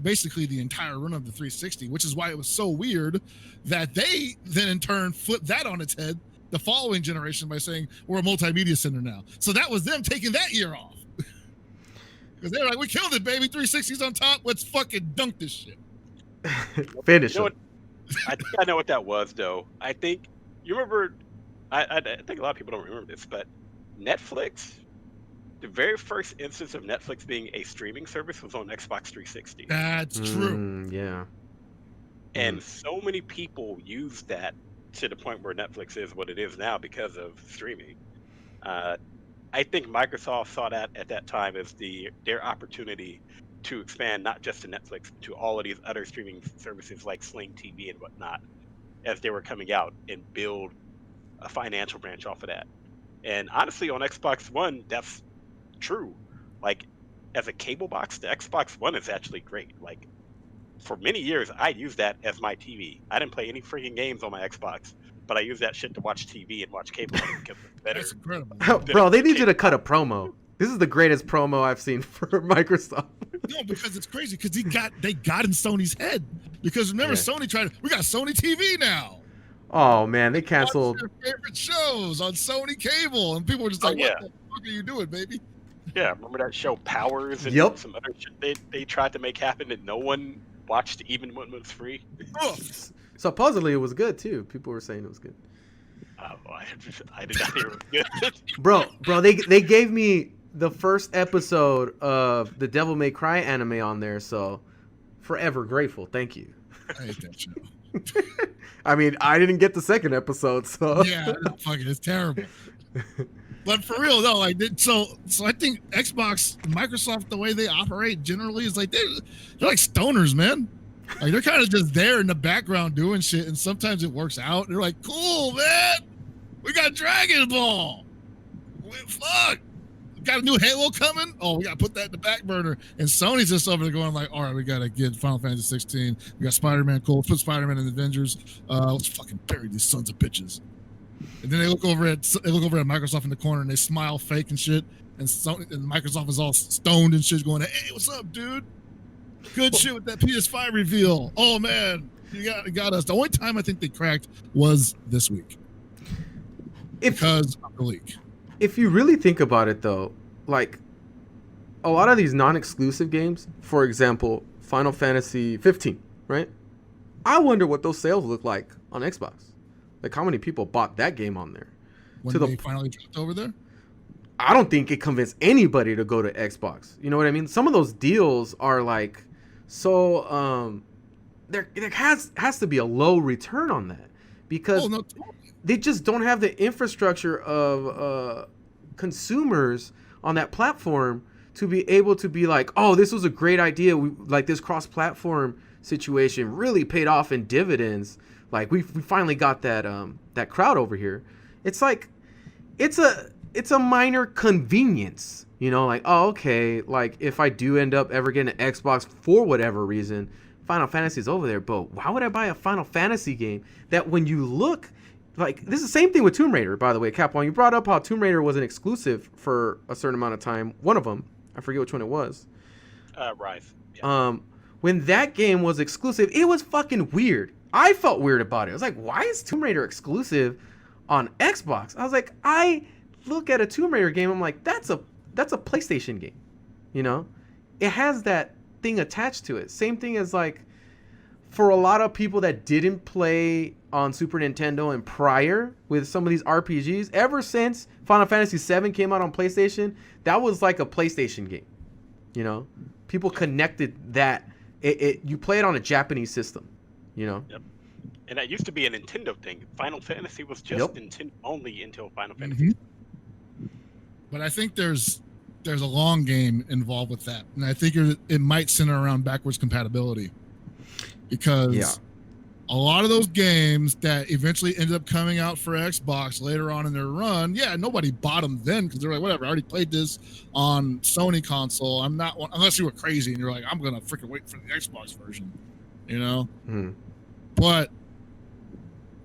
Basically the entire run of the 360, which is why it was so weird that they then in turn flipped that on its head the following generation by saying we're a multimedia center now. So that was them taking that year off. Because they were like, we killed it, baby. 360's on top. Let's fucking dunk this shit. Finish it. I think I know what that was, though. I think You remember? I think a lot of people don't remember this, but Netflix, the very first instance of Netflix being a streaming service was on Xbox 360, That's true. Yeah. and so many people used that to the point where Netflix is what it is now because of streaming. I think Microsoft saw that at that time as their opportunity to expand not just to Netflix, but to all of these other streaming services like Sling TV and whatnot, as they were coming out, and build a financial branch off of that. And honestly, on Xbox One, that's true. Like, as a cable box, the Xbox One is actually great. Like, for many years, I used that as my TV. I didn't play any freaking games on my Xbox, but I used that shit to watch TV and watch cable on it because it's better. That's incredible. Bro, they need you to cut a promo. This is the greatest promo I've seen for Microsoft. No, because it's crazy because they got in Sony's head. Because remember, Sony we got Sony TV now. Oh man, they canceled their favorite shows on Sony Cable, and people were just like, "What the fuck are you doing, baby?" Yeah, remember that show Powers and some other shit they tried to make happen that no one watched, even when it was free. Supposedly it was good too. People were saying it was good. I did not hear it was good. Bro, they gave me the first episode of the Devil May Cry anime on there, so forever grateful. Thank you. I hate that show. I mean, I didn't get the second episode, so yeah, it's terrible. But for real though, like so I think Xbox, Microsoft, the way they operate generally is like they're like stoners, man. Like they're kind of just there in the background doing shit, and sometimes it works out. They're like, "Cool, man, we got Dragon Ball. Fuck, we got a new Halo coming. Oh, we got to put that in the back burner." And Sony's just over there going like, "All right, we got to get Final Fantasy 16. We got Spider-Man. Cool, let's put Spider-Man in the Avengers. Let's fucking bury these sons of bitches." And then they look over at Microsoft in the corner and they smile fake and shit. And Sony and Microsoft is all stoned and shit, going, "Hey, what's up, dude? Good shit with that PS5 reveal. Oh man, you got us." The only time I think they cracked was this week because of the leak. If you really think about it, though, like a lot of these non-exclusive games, for example, Final Fantasy 15, right? I wonder what those sales look like on Xbox. Like how many people bought that game on there? When they finally dropped over there? I don't think it convinced anybody to go to Xbox. You know what I mean? Some of those deals are like, so there has to be a low return on that because they just don't have the infrastructure of consumers on that platform to be able to be like, oh, this was a great idea. Like this cross-platform situation really paid off in dividends. Like we finally got that crowd over here. It's like it's a minor convenience, you know, like, oh, okay, like if I do end up ever getting an Xbox for whatever reason, Final Fantasy is over there, but why would I buy a Final Fantasy game that when you look, like, this is the same thing with Tomb Raider, by the way, Kapwan, you brought up how Tomb Raider was an exclusive for a certain amount of time. One of them, I forget which one it was. Rise. Yeah. When that game was exclusive, it was fucking weird. I felt weird about it. I was like, why is Tomb Raider exclusive on Xbox? I was like, I look at a Tomb Raider game, I'm like, that's a PlayStation game, you know? It has that thing attached to it. Same thing as like, for a lot of people that didn't play on Super Nintendo and prior with some of these RPGs, ever since Final Fantasy VII came out on PlayStation, that was like a PlayStation game, you know? People connected that. You play it on a Japanese system, you know? Yep. And that used to be a Nintendo thing. Final Fantasy was just Nintendo only until Final Fantasy. But I think there's a long game involved with that, and I think it might center around backwards compatibility, because a lot of those games that eventually ended up coming out for Xbox later on in their run, nobody bought them then because they're like, whatever, I already played this on Sony console. I'm not, unless you were crazy and you're like, I'm gonna freaking wait for the Xbox version, you know. But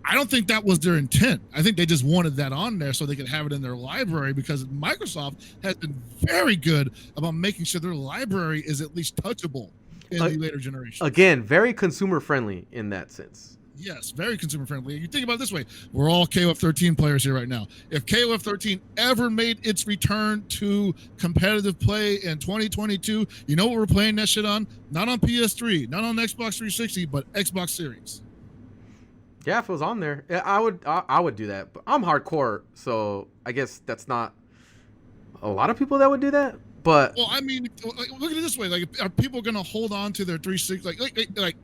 I don't think that was their intent. I think they just wanted that on there so they could have it in their library, because Microsoft has been very good about making sure their library is at least touchable in the later generations. Again, very consumer friendly in that sense. Yes, very consumer friendly. You think about it this way. We're all KOF 13 players here right now. If KOF 13 ever made its return to competitive play in 2022, you know what we're playing that shit on? Not on PS3, not on Xbox 360, but Xbox Series. Yeah, if it was on there, I would do that. But I'm hardcore, so I guess that's not a lot of people that would do that. But well, I mean, look at it this way: like, are people gonna hold on to their 360? Like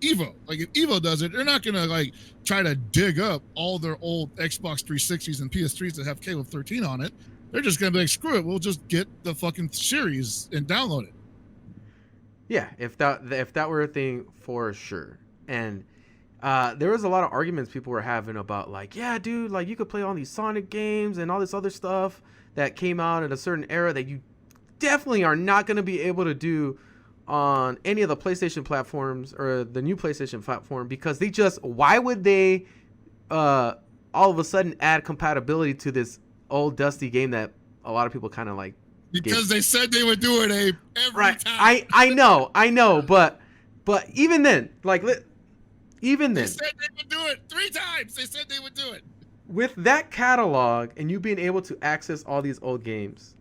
Evo? Like if Evo does it, they're not gonna like try to dig up all their old Xbox 360s and PS3s that have Halo 13 on it. They're just gonna be like, screw it, we'll just get the fucking series and download it. yeah, if that were a thing, for sure. And there was a lot of arguments people were having about like, yeah, dude, like you could play all these Sonic games and all this other stuff that came out in a certain era that you definitely are not going to be able to do on any of the PlayStation platforms or the new PlayStation platform, because why would they all of a sudden add compatibility to this old dusty game that a lot of people kind of like? Because they said they would do it, Abe, every time. I know, but even then, even then, they said they would do it 3 times. They said they would do it. With that catalog and you being able to access all these old games,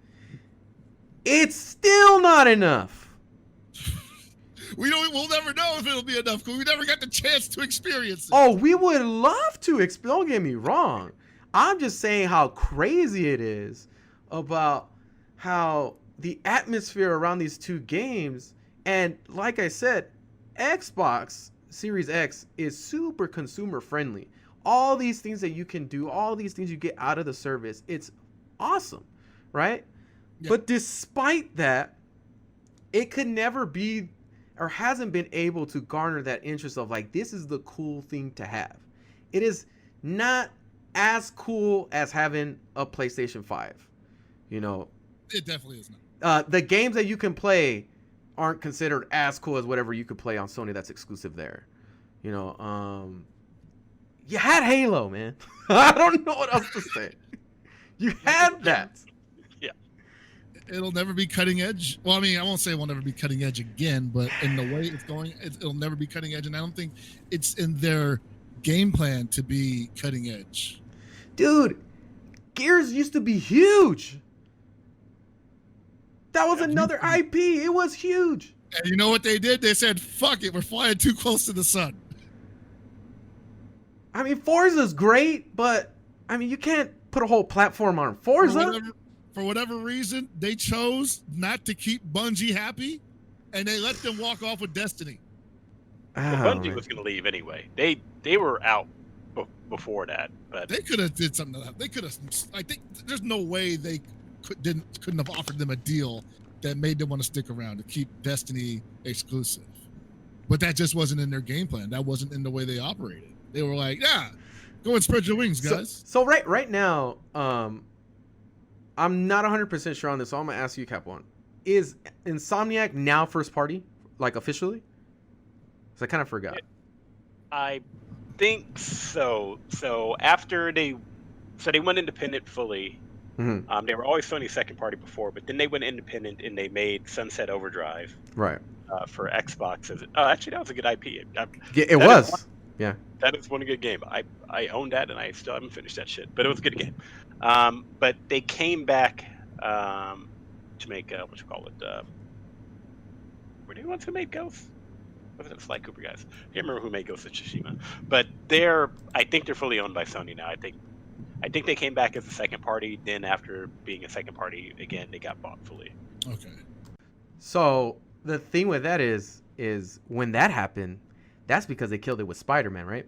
it's still not enough. We'll never know if it'll be enough because we never got the chance to experience it. Oh, we would love to. Don't get me wrong. I'm just saying how crazy it is about how the atmosphere around these two games, and like I said, Xbox Series X is super consumer friendly. All these things that you can do, all these things you get out of the service, it's awesome, right? Yeah. But despite that, it could never be or hasn't been able to garner that interest of like, this is the cool thing to have. It is not as cool as having a PlayStation 5. You know, it definitely is not. The games that you can play aren't considered as cool as whatever you could play on Sony that's exclusive there. You know, you had Halo, man. I don't know what else to say. You had that. Yeah. It'll never be cutting edge. Well, I mean, I won't say it will never be cutting edge again, but in the way it's going, it'll never be cutting edge. And I don't think it's in their game plan to be cutting edge. Dude, Gears used to be huge. That was another IP. It was huge. And you know what they did? They said, fuck it, we're flying too close to the sun. I mean, Forza's great, but I mean, you can't put a whole platform on Forza. For whatever reason, they chose not to keep Bungie happy, and they let them walk off with Destiny. Well, Bungie was going to leave anyway. They were out before that, but they could have did something. They could have. I think there's no way they couldn't have offered them a deal that made them want to stick around to keep Destiny exclusive. But that just wasn't in their game plan. That wasn't in the way they operated. They were like, yeah, go and spread your wings, guys. So right now, I'm not 100% sure on this, so I'm going to ask you, Kapwan. Is Insomniac now first party, like officially? Because I kind of forgot. I think so. So after they went independent fully. Mm-hmm. They were always Sony's second party before, but then they went independent and they made Sunset Overdrive. Right. For Xbox. Actually, that was a good IP. It was. Yeah. That is one good game. I own that and I still haven't finished that shit, but it was a good game. But they came back to make were they the ones who made Ghost? Was it the Sly Cooper guys? I can't remember who made Ghost of Tsushima. But I think they're fully owned by Sony now. I think they came back as a second party. Then after being a second party again, they got bought fully. Okay. So the thing with that is when that happened, that's because they killed it with Spider-Man, right?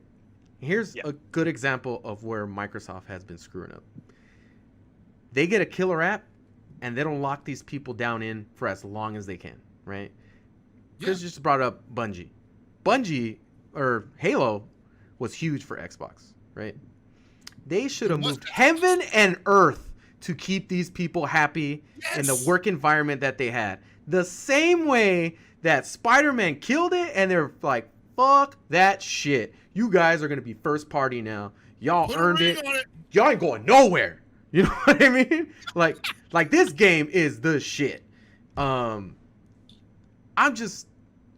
Here's a good example of where Microsoft has been screwing up. They get a killer app, and they don't lock these people down in for as long as they can, right? Chris just brought up Bungie. Bungie, or Halo, was huge for Xbox, right? They should have moved heaven and earth to keep these people happy in the work environment that they had. The same way that Spider-Man killed it, and they're like, fuck that shit. You guys are going to be first party now. Y'all earned it. Y'all ain't going nowhere. You know what I mean? Like this game is the shit. I'm just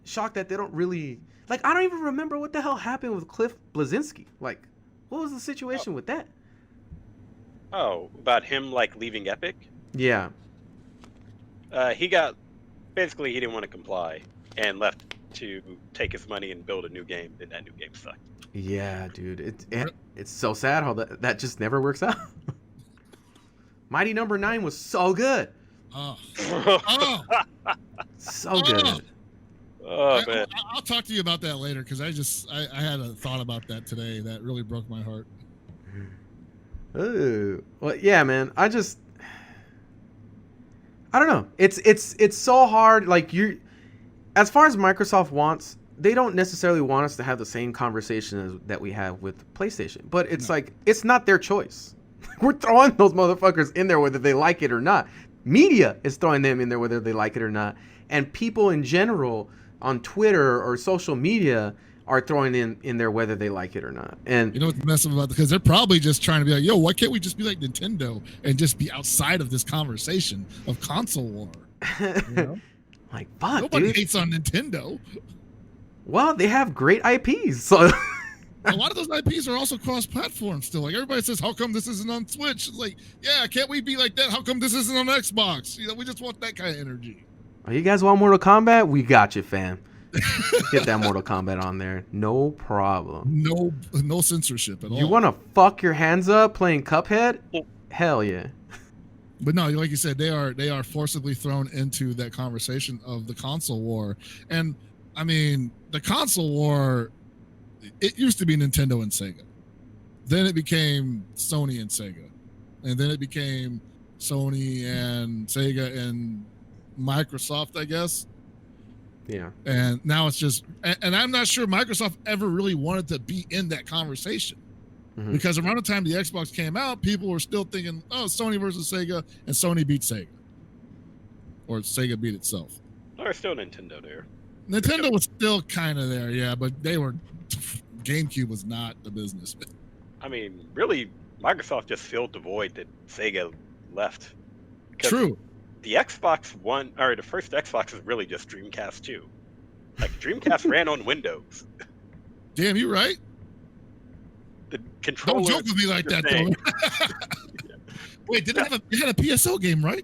shocked that they don't really... Like, I don't even remember what the hell happened with Cliff Bleszinski. Like, what was the situation with that? Oh, about him leaving Epic? Yeah. He didn't want to comply and left to take his money and build a new game, and that new game sucked. Yeah, dude. It's so sad how that just never works out. Mighty Number 9 was so good. Oh. So good. Oh, man. I'll talk to you about that later because I had a thought about that today that really broke my heart. Ooh. Well, yeah, man. I don't know. It's so hard. Like, as far as Microsoft wants, they don't necessarily want us to have the same conversation that we have with PlayStation. But it's like, it's not their choice. We're throwing those motherfuckers in there whether they like it or not. Media is throwing them in there whether they like it or not. And people in general on Twitter or social media are throwing in there whether they like it or not. And you know what's messing about? Because they're probably just trying to be like, yo, why can't we just be like Nintendo and just be outside of this conversation of console war? You know? Like, fuck, nobody dude. hates on Nintendo. Well, they have great IPs, so a lot of those IPs are also cross-platform still. Like everybody says, how come this isn't on Switch? It's like, yeah, can't we be like that? How come this isn't on Xbox? You know, we just want that kind of energy. Oh, you guys want Mortal Kombat? We got you, fam. Get that Mortal Kombat on there. No problem. No censorship at all. You want to fuck your hands up playing Cuphead? Hell yeah. But no, like you said, they are forcibly thrown into that conversation of the console war. And I mean, the console war, it used to be Nintendo and Sega. Then it became Sony and Sega. And then it became Sony and Sega and Microsoft, I guess. Yeah. And now it's just, and I'm not sure Microsoft ever really wanted to be in that conversation. Mm-hmm. Because around the time the Xbox came out, people were still thinking, oh, Sony versus Sega, and Sony beat Sega. Or Sega beat itself. There's still Nintendo there. Nintendo was still kind of there, yeah, but GameCube was not the business. I mean, really, Microsoft just filled the void that Sega left. True. The Xbox One, or the first Xbox is really just Dreamcast 2. Like, Dreamcast ran on Windows. Damn, you right. The controller. Don't joke with me like that, though. Wait, it had a PSO game, right?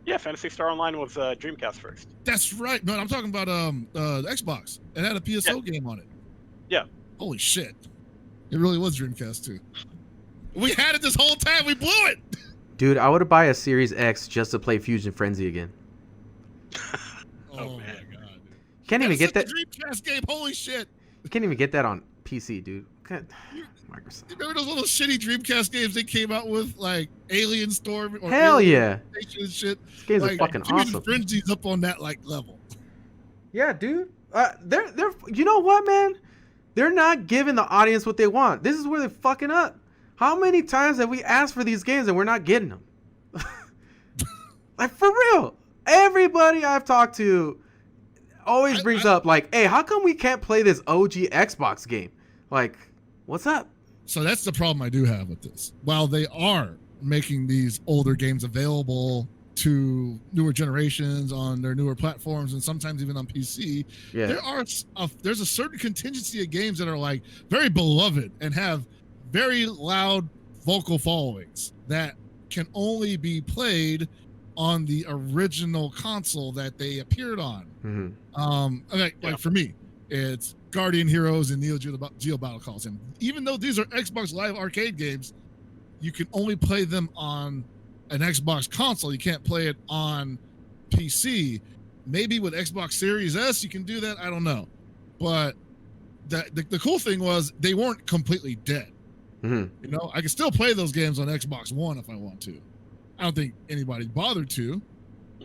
Yeah, Phantasy Star Online was Dreamcast first. That's right. No, I'm talking about the Xbox. It had a PSO game on it. Yeah. Holy shit. It really was Dreamcast 2. We had it this whole time. We blew it. Dude, I would buy a Series X just to play Fusion Frenzy again. Oh my god. Dude. You can't even get that Dreamcast game. Holy shit. You can't even get that on PC, dude. Microsoft. You remember those little shitty Dreamcast games they came out with, like Alien Storm? Or hell Alien and shit. These games are fucking awesome. Frenzy's up on that like level. Yeah, dude. They're you know what, man? They're not giving the audience what they want. This is where they're fucking up. How many times have we asked for these games and we're not getting them? Like, for real. Everybody I've talked to always brings up, like, hey, how come we can't play this OG Xbox game? Like, what's up? So that's the problem I do have with this. While they are making these older games available to newer generations on their newer platforms and sometimes even on PC, there's a certain contingency of games that are like very beloved and have very loud vocal followings that can only be played on the original console that they appeared on. Mm-hmm. Like for me, it's Guardian Heroes and Neo Geo Battle Calls. And even though these are Xbox Live Arcade games, you can only play them on an Xbox console. You can't play it on PC. Maybe with Xbox Series S, you can do that. I don't know. But the cool thing was they weren't completely dead. Mm-hmm. You know, I can still play those games on Xbox One if I want to. I don't think anybody bothered to,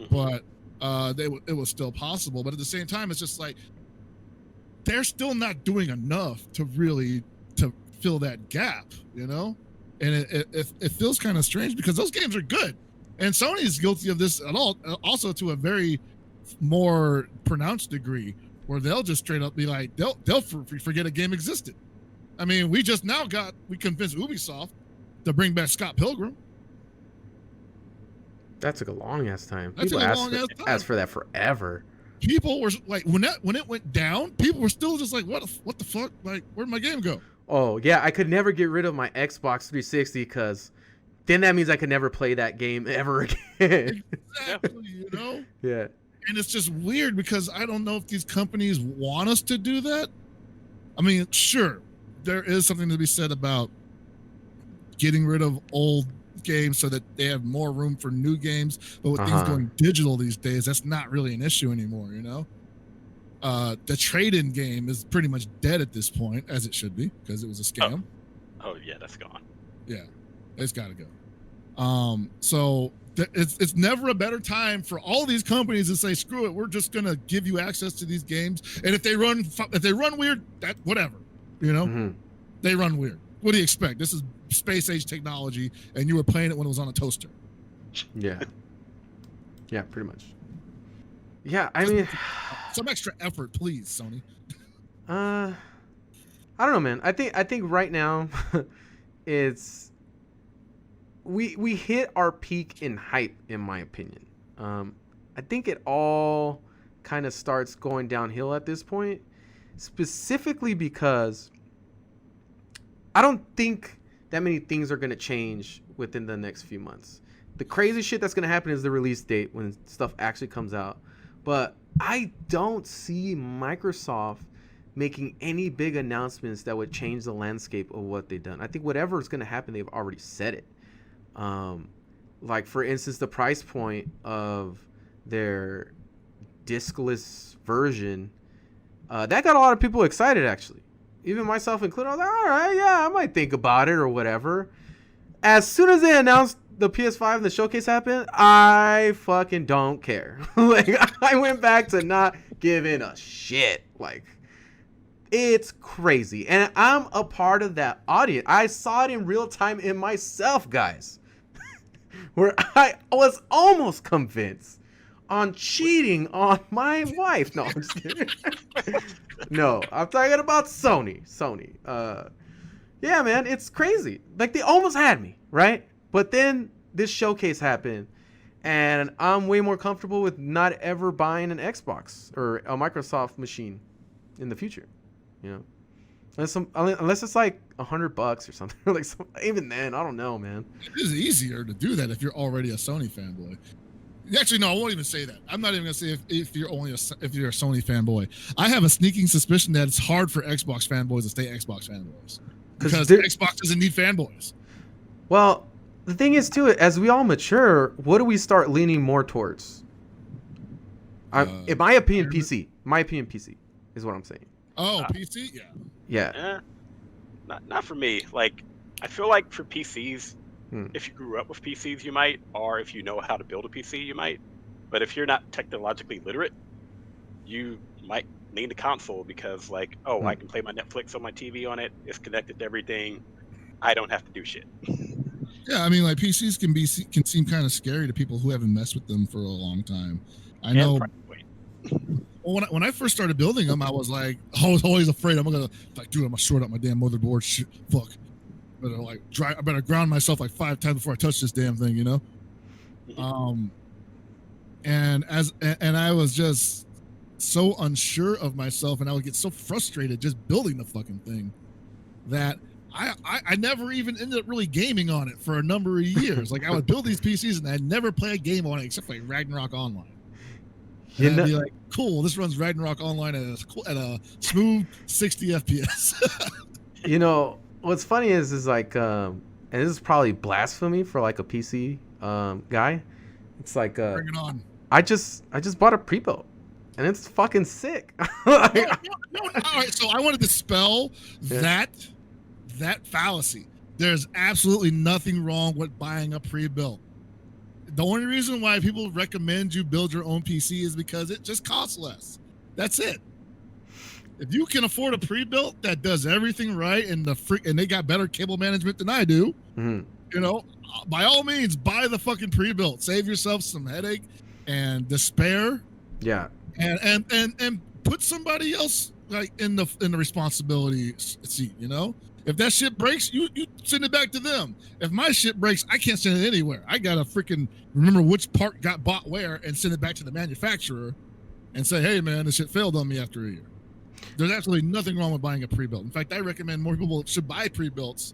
but it was still possible. But at the same time, it's just like they're still not doing enough to really to fill that gap, you know? And it feels kind of strange because those games are good. And Sony is guilty of this at all, also to a very more pronounced degree, where they'll just straight up be like, they'll forget a game existed. I mean, we convinced Ubisoft to bring back Scott Pilgrim. That took a long ass time. People asked for that forever. People were like, when it went down, people were still just like, what the fuck? Like, where'd my game go? Oh yeah, I could never get rid of my Xbox 360 because then that means I could never play that game ever again. Exactly, you know? Yeah. And it's just weird because I don't know if these companies want us to do that. I mean, sure, there is something to be said about getting rid of old games so that they have more room for new games. But with things going digital these days, that's not really an issue anymore, you know? The trade-in game is pretty much dead at this point, as it should be, because it was a scam. Oh yeah, that's gone. Yeah, it's got to go. So it's never a better time for all these companies to say, screw it, we're just gonna give you access to these games, and if they run weird, that whatever, you know, they run weird. What do you expect? This is space age technology, and you were playing it when it was on a toaster. Yeah, yeah, pretty much. Yeah, I mean, some extra effort, please, Sony. I don't know, man. I think right now, it's we hit our peak in hype, in my opinion. I think it all kind of starts going downhill at this point, specifically because I don't think that many things are going to change within the next few months. The crazy shit that's going to happen is the release date when stuff actually comes out. But I don't see Microsoft making any big announcements that would change the landscape of what they've done. I think whatever is going to happen, they've already said it. Like, for instance, the price point of their discless version, that got a lot of people excited, actually. Even myself included. I was like, all right, yeah, I might think about it or whatever. As soon as they announced the PS5 and the showcase happened, I fucking don't care. Like, I went back to not giving a shit. Like, it's crazy. And I'm a part of that audience. I saw it in real time in myself, guys. Where I was almost convinced on cheating on my wife. No, I'm just kidding. No, I'm talking about Sony. Yeah, man, it's crazy. Like, they almost had me, right? But then this showcase happened, and I'm way more comfortable with not ever buying an Xbox or a Microsoft machine in the future, you know? Unless it's like $100 or something. Like, even then, I don't know, man. It is easier to do that if you're already a Sony fanboy. Actually, no, I won't even say that. I'm not even gonna say if you're a Sony fanboy. I have a sneaking suspicion that it's hard for Xbox fanboys to stay Xbox fanboys because Xbox doesn't need fanboys. Well, the thing is, too, as we all mature, what do we start leaning more towards? In my opinion, PC. My opinion, PC is what I'm saying. Oh, PC, yeah. Yeah. Not for me. Like, I feel like for PCs. If you grew up with PCs, you might, or if you know how to build a PC, you might. But if you're not technologically literate, you might need a console because, like, I can play my Netflix on my TV on it. It's connected to everything. I don't have to do shit. Yeah, I mean, like, PCs can seem kind of scary to people who haven't messed with them for a long time. I know. Well, when I first started building them, I was always afraid I'm gonna short out my damn motherboard. Shit, fuck. I better ground myself like 5 times before I touch this damn thing, you know? And I was just so unsure of myself, and I would get so frustrated just building the fucking thing that I never even ended up really gaming on it for a number of years. Like, I would build these PCs and I'd never play a game on it except like Ragnarok Online. And I'd be like, cool, this runs Ragnarok Online at a smooth 60 FPS. You know, what's funny is like, and this is probably blasphemy for like a PC guy. It's like, bring it on. I just bought a pre-built, and it's fucking sick. No, all right, so I want to dispel that fallacy. There's absolutely nothing wrong with buying a pre-built. The only reason why people recommend you build your own PC is because it just costs less. That's it. If you can afford a pre-built that does everything right and they got better cable management than I do, you know, by all means, buy the fucking pre-built. Save yourself some headache and despair. Yeah. And put somebody else like in the responsibility seat, you know? If that shit breaks, you send it back to them. If my shit breaks, I can't send it anywhere. I gotta freaking remember which part got bought where and send it back to the manufacturer and say, hey man, this shit failed on me after a year. There's absolutely nothing wrong with buying a pre-built. In fact, I recommend more people should buy pre-builts,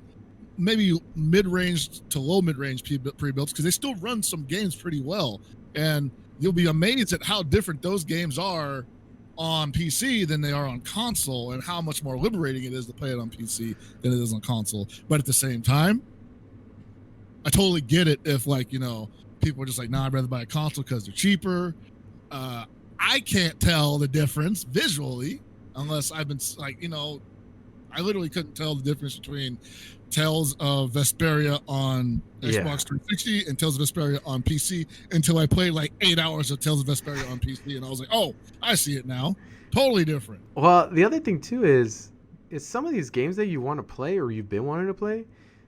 maybe mid-range to low mid-range pre-builts, because they still run some games pretty well. And you'll be amazed at how different those games are on PC than they are on console, and how much more liberating it is to play it on PC than it is on console. But at the same time, I totally get it if, like, you know, people are just like, nah, I'd rather buy a console because they're cheaper. I can't tell the difference visually unless I've been, like, you know, I literally couldn't tell the difference between Tales of Vesperia on Xbox 360 and Tales of Vesperia on PC until I played like 8 hours of Tales of Vesperia on PC, and I was like, oh, I see it now. Totally different. Well, the other thing too is some of these games that you want to play or you've been wanting to play,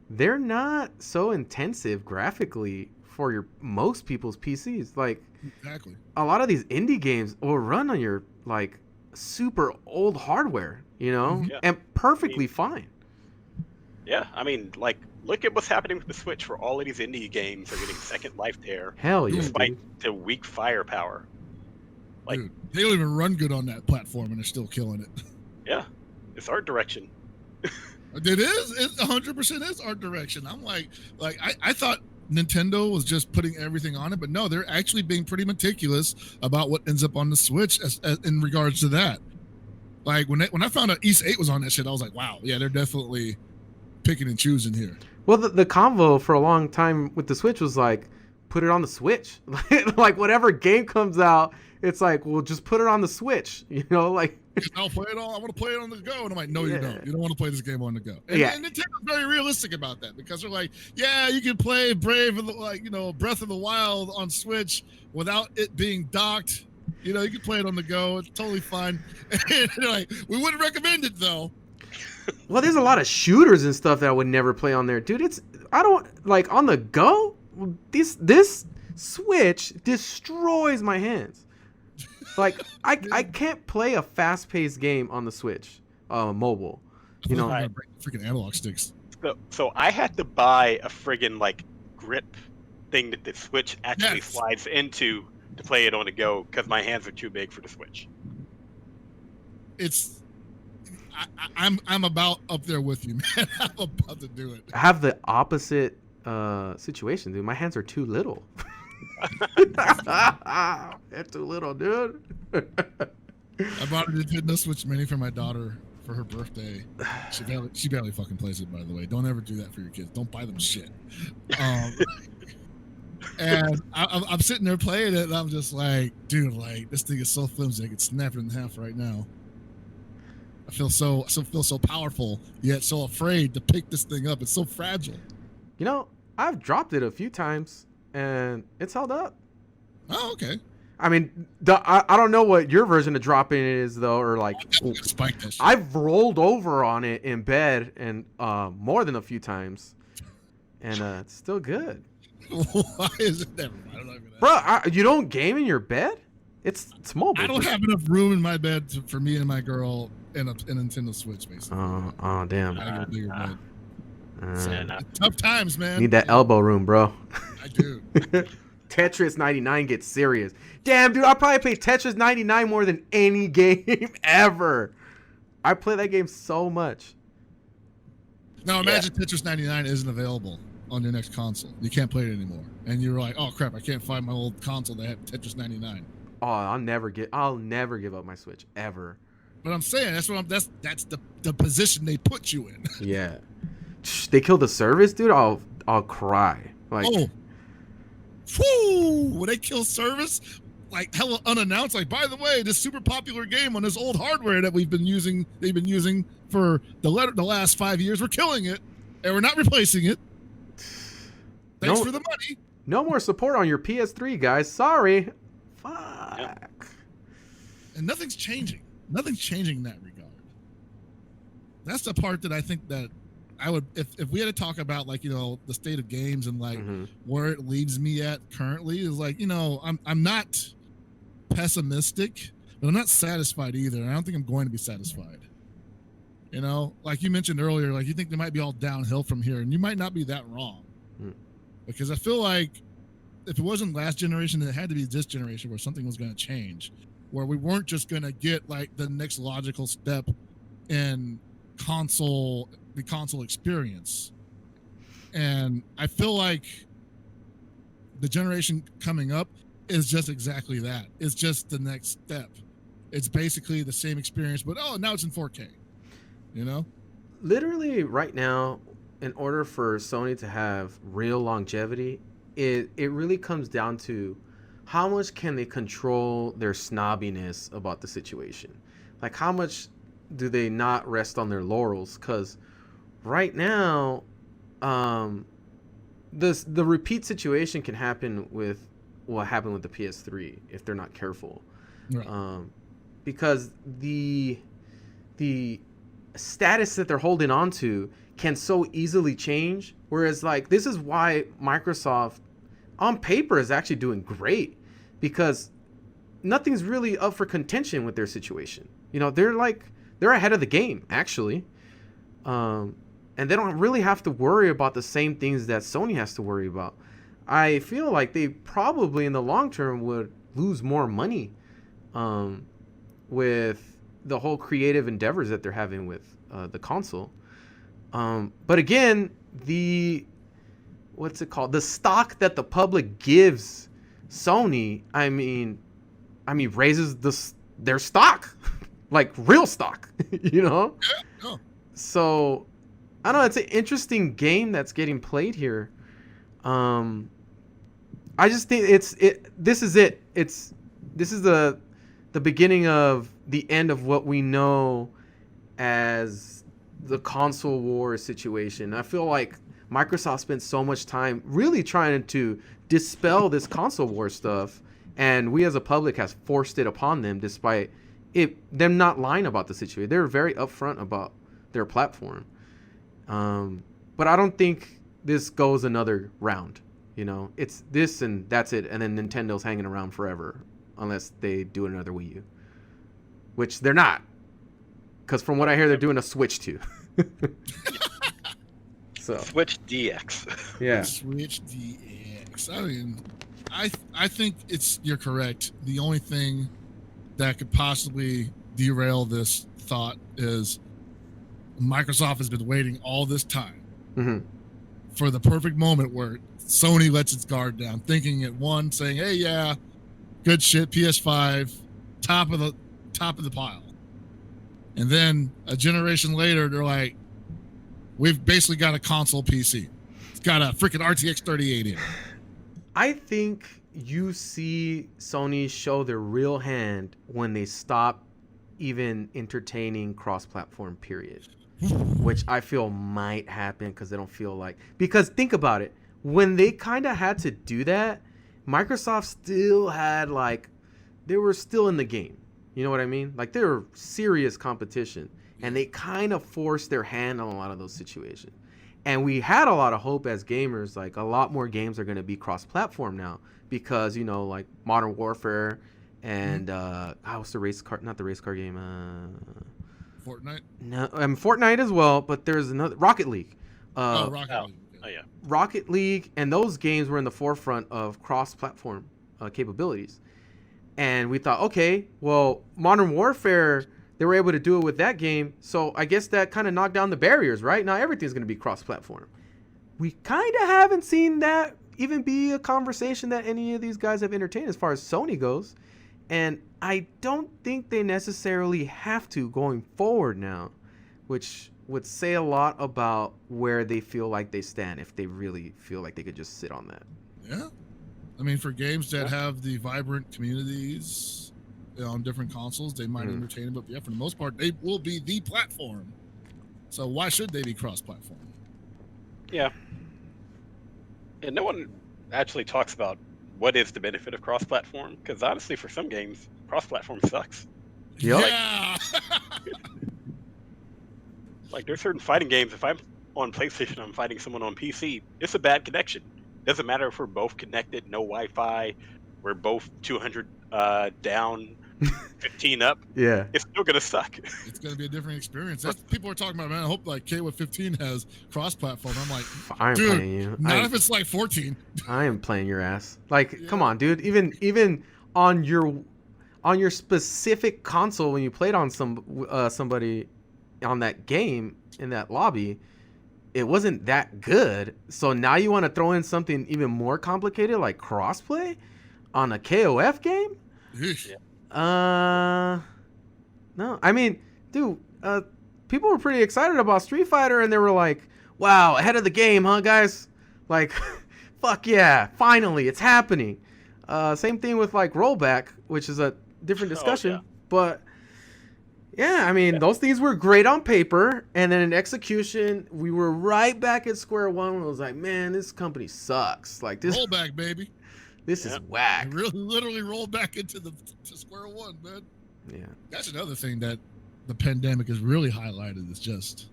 they're not so intensive graphically for most people's PCs. Like, exactly, a lot of these indie games will run on your like super old hardware, you know, and perfectly fine. Yeah, I mean, like, look at what's happening with the Switch, where all of these indie games are getting second life there. Hell yeah, despite the weak firepower. Like, dude, they don't even run good on that platform, and they're still killing it. Yeah, it's art direction. It is. It 100% is art direction. I'm like I thought Nintendo was just putting everything on it, but no, they're actually being pretty meticulous about what ends up on the Switch as in regards to that. Like when I found out East 8 was on that shit, I was like, wow, yeah, they're definitely picking and choosing here. Well, the convo for a long time with the Switch was like, put it on the Switch. Like whatever game comes out, it's like, well, just put it on the Switch. You know, like I'll play it all. I want to play it on the go. And I'm like, no, you don't. You don't want to play this game on the go. And, yeah. And Nintendo's very realistic about that, because they're like, yeah, you can play Brave of the, like, you know, Breath of the Wild on Switch without it being docked. You know, you can play it on the go. It's totally fine. And they're like, we wouldn't recommend it though. Well, there's a lot of shooters and stuff that I would never play on there, dude. I don't like on the go. This Switch destroys my hands. Like I can't play a fast-paced game on the Switch, mobile. You know, freaking analog sticks. So I had to buy a friggin' like grip thing that the Switch actually slides into to play it on the go, because my hands are too big for the Switch. I'm about up there with you, man. I'm about to do it. I have the opposite situation, dude. My hands are too little. They're too little, dude. I bought a Nintendo Switch Mini for my daughter for her birthday. She barely fucking plays it, by the way. Don't ever do that for your kids. Don't buy them shit. And I'm sitting there playing it, and I'm just like, dude, like, this thing is so flimsy. I could snap it in half right now. I feel so powerful, yet so afraid to pick this thing up. It's so fragile. You know, I've dropped it a few times, and it's held up. Oh, okay. I mean, I don't know what your version of dropping it is, though, or like, I've rolled over on it in bed and more than a few times, and it's still good. Why is it never? I don't know. Bro, you don't game in your bed? It's mobile. I don't have enough room in my bed for me and my girl and a Nintendo Switch, basically. Oh, damn. I get a bigger bed. Tough times, man. Need that elbow room, bro. I do. Tetris 99 gets serious. Damn, dude, I probably play Tetris 99 more than any game ever. I play that game so much. Now imagine Tetris 99 isn't available on your next console. You can't play it anymore, and you're like, oh crap, I can't find my old console that had Tetris 99. Oh, I'll never give up my Switch ever. But I'm saying that's the position they put you in. Yeah, they killed the service, dude. I'll cry. Like, oh, whoo! When they kill service, like hella unannounced. Like, by the way, this super popular game on this old hardware that they've been using for the last 5 years, we're killing it, and we're not replacing it. Thanks for the money. No more support on your PS3, guys. Sorry. Fuck. Yep. And nothing's changing. Nothing's changing in that regard. That's the part that I think that I would, if we had to talk about, like, you know, the state of games and like where it leaves me at currently, is like, you know, I'm not pessimistic, but I'm not satisfied either. And I don't think I'm going to be satisfied. You know, like you mentioned earlier, like you think they might be all downhill from here, and you might not be that wrong. Because I feel like if it wasn't last generation, it had to be this generation where something was going to change, where we weren't just going to get like the next logical step in the console experience. And I feel like the generation coming up is just exactly that. It's just the next step. It's basically the same experience, but now it's in 4K. You know? Literally right now, in order for Sony to have real longevity, it really comes down to how much can they control their snobbiness about the situation. Like, how much do they not rest on their laurels? Because right now, the repeat situation can happen with what happened with the PS3 if they're not careful. Right. Because the status that they're holding on to can so easily change. Whereas, like, this is why Microsoft on paper is actually doing great, because nothing's really up for contention with their situation. You know, they're ahead of the game, actually. And they don't really have to worry about the same things that Sony has to worry about. I feel like they probably in the long term would lose more money with the whole creative endeavors that they're having with the console. But again, what's it called? The stock that the public gives Sony, I mean raises their stock, like real stock, you know? Yeah. Oh. So I don't know. It's an interesting game that's getting played here. I just think this is it. This is the beginning of the end of what we know as the console war situation. I feel like Microsoft spent so much time really trying to dispel this console war stuff, and we as a public has forced it upon them despite them not lying about the situation. They were very upfront about their platform. But I don't think this goes another round. You know, it's this and that's it. And then Nintendo's hanging around forever unless they do another Wii U, which they're not. Because from what I hear, they're doing a Switch too. So Switch DX. Yeah. Switch DX. I mean, I think you're correct. The only thing that could possibly derail this thought is Microsoft has been waiting all this time for the perfect moment where Sony lets its guard down, thinking saying, "Hey, yeah, good shit, PS5, top of the pile," and then a generation later, they're like, "We've basically got a console PC. It's got a freaking RTX 3080 in it." I think you see Sony show their real hand when they stop even entertaining cross-platform, period. Which I feel might happen because they don't feel like... Because think about it. When they kind of had to do that, Microsoft still had, like... They were still in the game. You know what I mean? Like, they were serious competition. And they kind of forced their hand on a lot of those situations. And we had a lot of hope as gamers. Like, a lot more games are going to be cross-platform now. Because, you know, like, Modern Warfare and... what's the race car... Not the race car game. Fortnite? No, Fortnite as well, but there's another Rocket League. Rocket League. Oh yeah. Rocket League and those games were in the forefront of cross-platform capabilities. And we thought, okay, well, Modern Warfare, they were able to do it with that game, so I guess that kind of knocked down the barriers, right? Now everything's going to be cross-platform. We kind of haven't seen that even be a conversation that any of these guys have entertained as far as Sony goes. And I don't think they necessarily have to going forward now, which would say a lot about where they feel like they stand if they really feel like they could just sit on that. Yeah. I mean, for games that have the vibrant communities on different consoles, they might entertain them. But yeah, for the most part, they will be the platform. So why should they be cross-platform? Yeah. And no one actually talks about what is the benefit of cross-platform, because honestly, for some games, cross-platform sucks. Yep. Yeah. Like, there's certain fighting games, if I'm on PlayStation, I'm fighting someone on PC, it's a bad connection. Doesn't matter if we're both connected, no Wi-Fi, we're both 200 down, 15 up. Yeah. It's still going to suck. It's going to be a different experience. That's, people are talking about, man, I hope like KOF 15 has cross-platform. I'm like, I am dude, playing you. not if it's like 14. I am playing your ass. Like, come on, dude. Even on your specific console, when you played on somebody on that game in that lobby, it wasn't that good. So now you want to throw in something even more complicated like crossplay? on a KOF game? Yeesh. No. I mean, dude, people were pretty excited about Street Fighter, and they were like, wow, ahead of the game, huh, guys? Like, fuck yeah, finally, it's happening. Same thing with, like, Rollback, which is a different discussion. yeah. But, yeah, I mean, those things were great on paper, and then in execution, we were right back at square one. Where it was like, man, this company sucks. Like, this Rollback, baby. This is whack. Really, literally rolled back to square one, man. Yeah. That's another thing that the pandemic has really highlighted is just,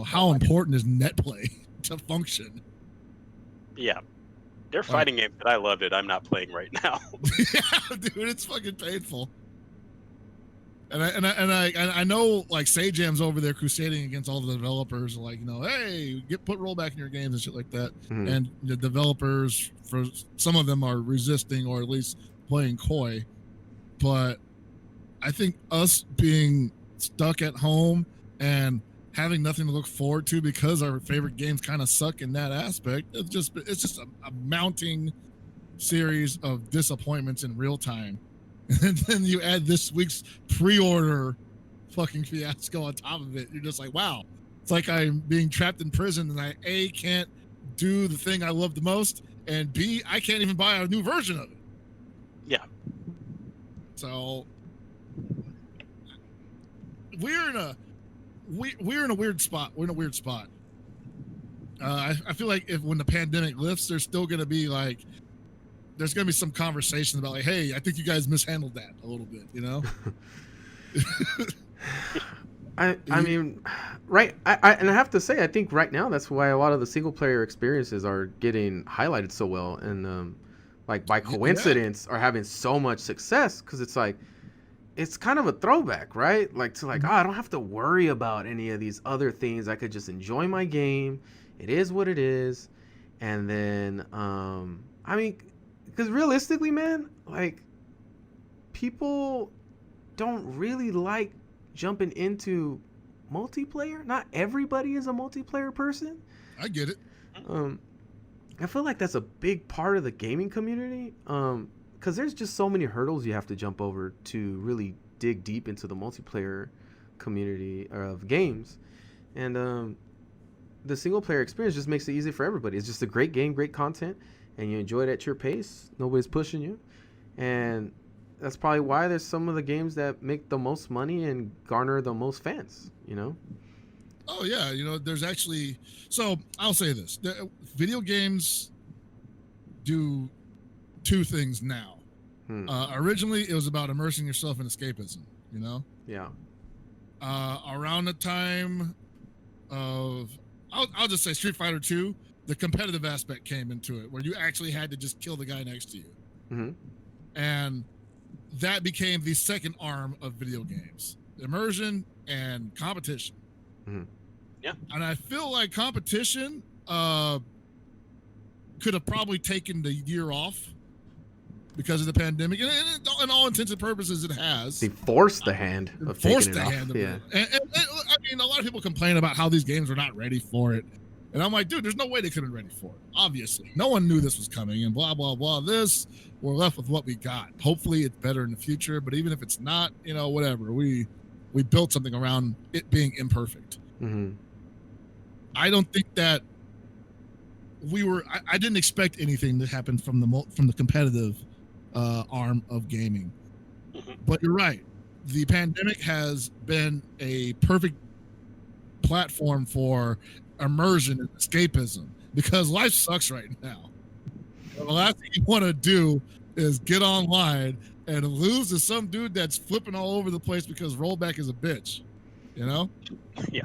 how important is net play to function. Yeah. They're fighting games that I loved it. I'm not playing right now. Yeah, dude, it's fucking painful. And I know, like, Sajam's over there crusading against all the developers, like, hey, put rollback in your games and shit like that. Mm-hmm. And the developers, for some of them, are resisting or at least playing coy. But I think us being stuck at home and having nothing to look forward to because our favorite games kind of suck in that aspect, it's just a mounting series of disappointments in real time. And then you add this week's pre-order fucking fiasco on top of it. You're just like, wow. It's like I'm being trapped in prison and I, A, can't do the thing I love the most, and B, I can't even buy a new version of it. Yeah. So we're in a weird spot. We're in a weird spot. I feel like when the pandemic lifts, there's still going to be like, there's going to be some conversation about like, hey, I think you guys mishandled that a little bit, I mean, right. And I have to say, I think right now that's why a lot of the single player experiences are getting highlighted so well. And like by coincidence are having so much success. Cause it's like, it's kind of a throwback, right? Like to like, I don't have to worry about any of these other things. I could just enjoy my game. It is what it is. And then, I mean, because realistically, man, like, people don't really like jumping into multiplayer. Not everybody is a multiplayer person. I get it. I feel like that's a big part of the gaming community. Because there's just so many hurdles you have to jump over to really dig deep into the multiplayer community of games. And the single player experience just makes it easy for everybody. It's just a great game, great content, and you enjoy it at your pace. Nobody's pushing you. And that's probably why there's some of the games that make the most money and garner the most fans, Oh, yeah. There's actually... So, I'll say this. Video games do two things now. Originally, it was about immersing yourself in escapism, Yeah. Around the time of... I'll just say Street Fighter 2, the competitive aspect came into it, where you actually had to just kill the guy next to you. Mm-hmm. And that became the second arm of video games. Immersion and competition. Mm-hmm. Yeah. And I feel like competition could have probably taken the year off because of the pandemic. And in all intents and purposes, it has. They forced the hand of taking it off. Yeah. And I mean, a lot of people complain about how these games are not ready for it. And I'm like, dude, there's no way they could have been ready for it. Obviously. No one knew this was coming and blah, blah, blah. We're left with what we got. Hopefully it's better in the future. But even if it's not, whatever. We built something around it being imperfect. Mm-hmm. I don't think that I didn't expect anything to happen from the competitive arm of gaming. Mm-hmm. But you're right. The pandemic has been a perfect platform for immersion and escapism because life sucks right now. And the last thing you want to do is get online and lose to some dude that's flipping all over the place because rollback is a bitch, Yeah.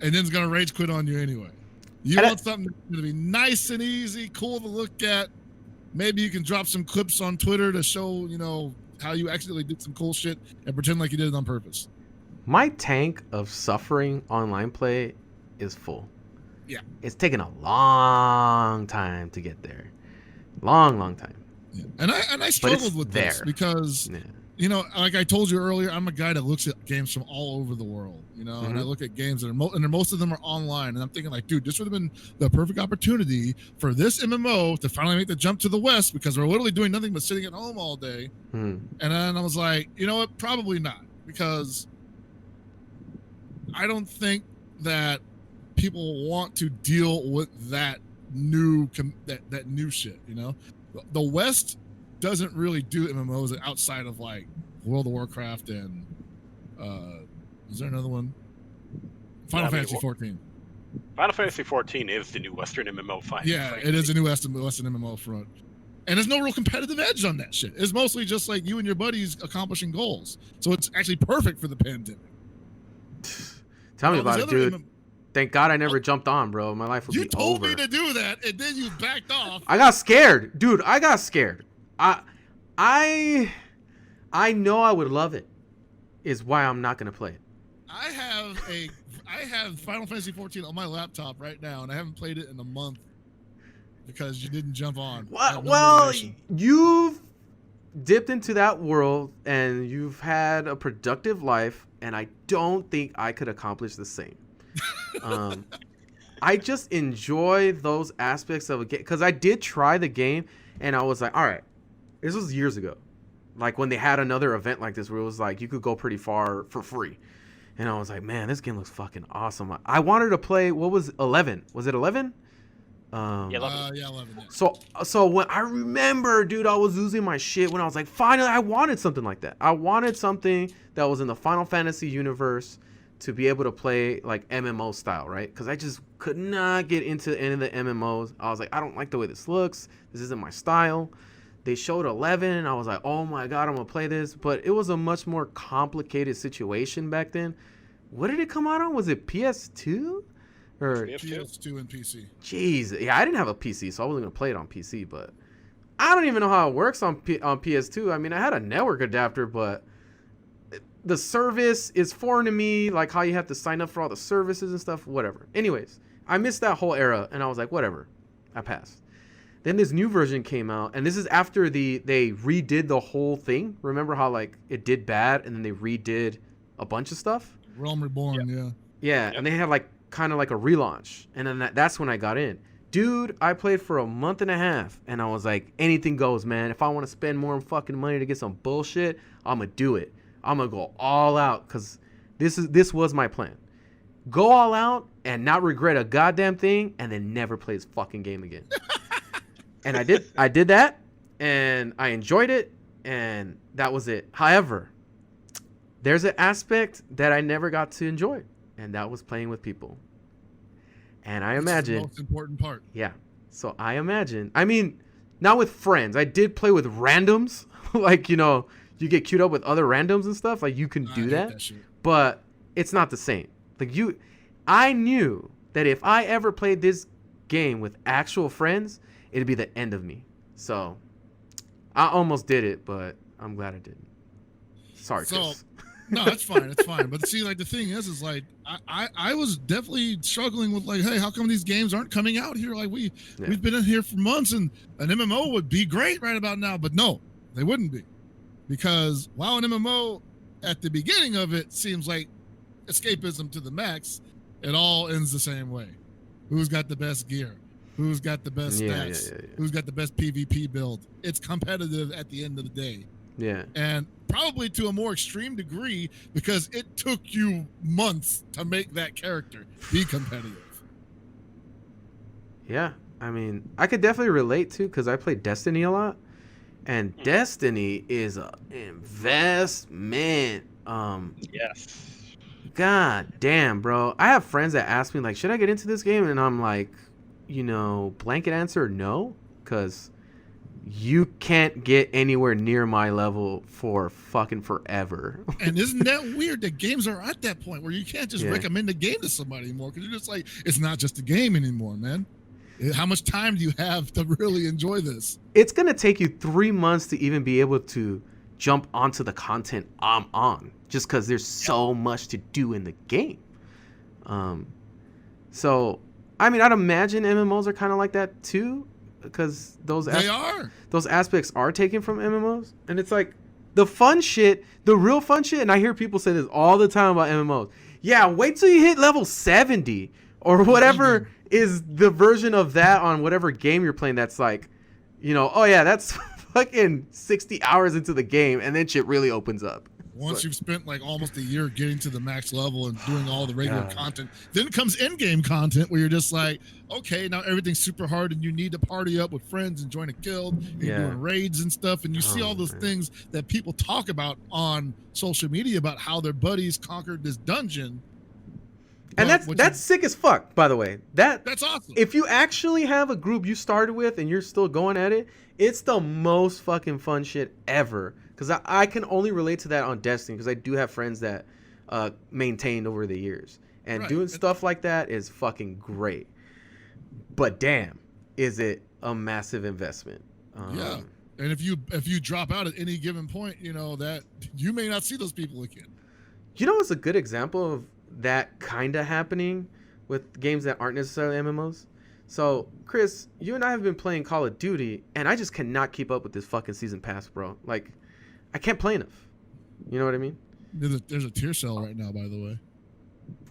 And then it's gonna rage quit on you anyway. You want something that's gonna be nice and easy, cool to look at. Maybe you can drop some clips on Twitter to show, how you accidentally did some cool shit and pretend like you did it on purpose. My tank of suffering online play is full. Yeah. It's taken a long time to get there. Long time. Yeah. And I struggled with this because You know, like I told you earlier, I'm a guy that looks at games from all over the world, you know, and I look at games that are most of them are online, and I'm thinking like, dude, this would have been the perfect opportunity for this MMO to finally make the jump to the West, because we're literally doing nothing but sitting at home all day. And then I was like, you know what, probably not, because I don't think that people want to deal with that new that new shit, you know. The West doesn't really do MMOs outside of like World of Warcraft and is there another one? Final Fantasy 14. Final Fantasy 14 is the new Western MMO fight. Yeah, it is a new Western MMO front. And there's no real competitive edge on that shit. It's mostly just like you and your buddies accomplishing goals. So it's actually perfect for the pandemic. Tell me about it, dude. Thank God I never jumped on, bro. My life would be over. You told me to do that, and then you backed off. I got scared. Dude, I got scared. I know I would love it, is why I'm not going to play it. I have Final Fantasy 14 on my laptop right now, and I haven't played it in a month because you didn't jump on. Well, you've dipped into that world, and you've had a productive life, and I don't think I could accomplish the same. I just enjoy those aspects of a game, because I did try the game, and I was like, all right, this was years ago, like when they had another event like this where it was like you could go pretty far for free, and I was like, man, this game looks fucking awesome. I wanted to play, what was 11? Was it 11? Yeah, 11. Yeah, 11. Yeah. So when I remember, dude, I was losing my shit when I was like, finally, I wanted something like that. I wanted something that was in the Final Fantasy universe to be able to play like MMO style, right? Because I just could not get into any of the MMOs. I was like, I don't like the way this looks. This isn't my style. They showed 11, and I was like, oh my God, I'm going to play this. But it was a much more complicated situation back then. What did it come out on? Was it PS2? Or PS2 and PC. Jeez. Yeah, I didn't have a PC, so I wasn't going to play it on PC. But I don't even know how it works on PS2. I mean, I had a network adapter, but the service is foreign to me, like how you have to sign up for all the services and stuff, whatever. Anyways, I missed that whole era, and I was like, whatever. I passed. Then this new version came out, and this is after they redid the whole thing. Remember how like it did bad, and then they redid a bunch of stuff? Realm Reborn, yeah. Yeah, and they had like kind of like a relaunch, and then that's when I got in. Dude, I played for a month and a half, and I was like, anything goes, man. If I want to spend more fucking money to get some bullshit, I'm gonna do it. I'm gonna go all out, because this was my plan. Go all out and not regret a goddamn thing, and then never play this fucking game again. And I did that, and I enjoyed it, and that was it. However, there's an aspect that I never got to enjoy, and that was playing with people. And I imagine the most important part. Yeah. So I imagine, I mean, not with friends. I did play with randoms, like, you know, you get queued up with other randoms and stuff, like you can do that, but it's not the same. Like I knew that if I ever played this game with actual friends, it'd be the end of me. So I almost did it, but I'm glad I didn't. Sorry, Chris. No, it's fine. It's fine. But see, like the thing is like I was definitely struggling with like, hey, how come these games aren't coming out here? Like we've been in here for months, and an MMO would be great right about now. But no, they wouldn't be, because while an MMO at the beginning of it seems like escapism to the max, it all ends the same way. Who's got the best gear? Who's got the best stats? Yeah. Who's got the best PvP build? It's competitive at the end of the day. Yeah. And probably to a more extreme degree, because it took you months to make that character be competitive. Yeah. I mean, I could definitely relate to, because I play Destiny a lot. And Destiny is an investment. Yes. God damn, bro. I have friends that ask me, like, should I get into this game? And I'm like, you know, blanket answer, no. Because you can't get anywhere near my level for fucking forever. And isn't that weird that games are at that point where you can't just recommend a game to somebody anymore? Because you're just like, it's not just a game anymore, man. How much time do you have to really enjoy this? It's going to take you 3 months to even be able to jump onto the content I'm on, just because there's so much to do in the game. So, I mean, I'd imagine MMOs are kind of like that too, because those aspects are taken from MMOs. And it's like, The fun shit, the real fun shit, and I hear people say this all the time about MMOs. Yeah, wait till you hit level 70 or whatever is the version of that on whatever game you're playing that's like, oh yeah, that's fucking 60 hours into the game and then shit really opens up. Once you've spent like almost a year getting to the max level and doing all the regular content, then comes end-game content where you're just like, okay, now everything's super hard and you need to party up with friends and join a guild and you're doing raids and stuff. And you see all those things that people talk about on social media about how their buddies conquered this dungeon. And that's sick as fuck, by the way. That's awesome. If you actually have a group you started with and you're still going at it, it's the most fucking fun shit ever. Because I can only relate to that on Destiny because I do have friends that maintained over the years. And doing stuff like that is fucking great. But damn, is it a massive investment. Yeah. And if you drop out at any given point, that you may not see those people again. It's a good example of that kind of happening with games that aren't necessarily MMOs. So, Chris, you and I have been playing Call of Duty, and I just cannot keep up with this fucking season pass, bro. Like, I can't play enough. You know what I mean? There's a tier sale right now, by the way.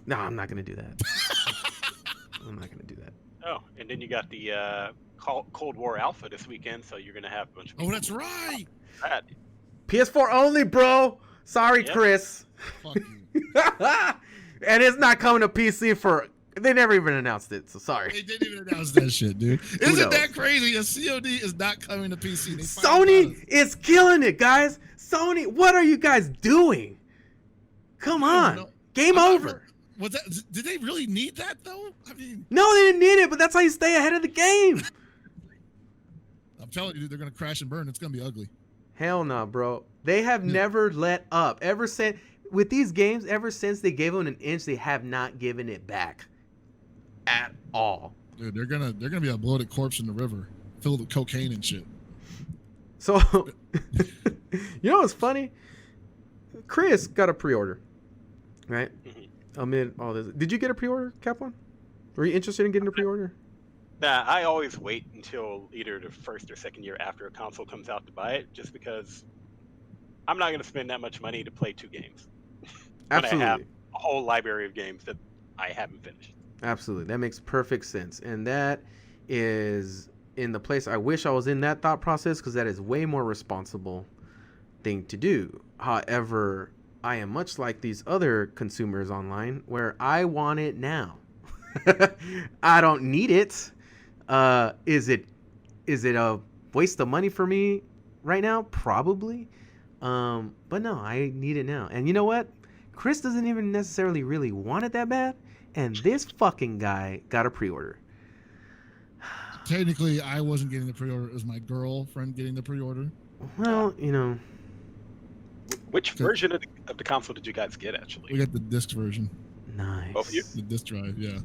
No, I'm not going to do that. I'm not going to do that. Oh, and then you got the Cold War Alpha this weekend, so you're going to have a bunch of people. Oh, that's right. PS4 only, bro. Sorry, Chris. Fuck you. And it's not coming to PC for... They never even announced it, so sorry. They didn't even announce that shit, dude. Isn't that crazy? A COD is not coming to PC. Sony is killing it, guys. Sony, what are you guys doing? Come on. Game over. Was that? Did they really need that, though? I mean... No, they didn't need it, but that's how you stay ahead of the game. I'm telling you, they're going to crash and burn. It's going to be ugly. Hell no, bro. They have never let up. Ever since... With these games, ever since they gave them an inch, they have not given it back at all. Dude, they're gonna be a bloated corpse in the river, filled with cocaine and shit. So, you know what's funny? Chris got a pre-order, right? Amid all this, did you get a pre-order, Kapwan? Were you interested in getting a pre-order? Nah, I always wait until either the first or second year after a console comes out to buy it, just because I'm not gonna spend that much money to play 2 games. Absolutely. I have a whole library of games that I haven't finished. Absolutely. That makes perfect sense. And that is in the place I wish I was in that thought process, because that is way more responsible thing to do. However, I am much like these other consumers online where I want it now. I don't need it. Is it a waste of money for me right now? Probably. But no, I need it now. And you know what? Chris doesn't even necessarily really want it that bad, and this fucking guy got a pre-order. Technically, I wasn't getting the pre-order. It was my girlfriend getting the pre-order. Well, Which version of the console did you guys get, actually? We got the disc version. Nice. Both of you? The disc drive, yeah.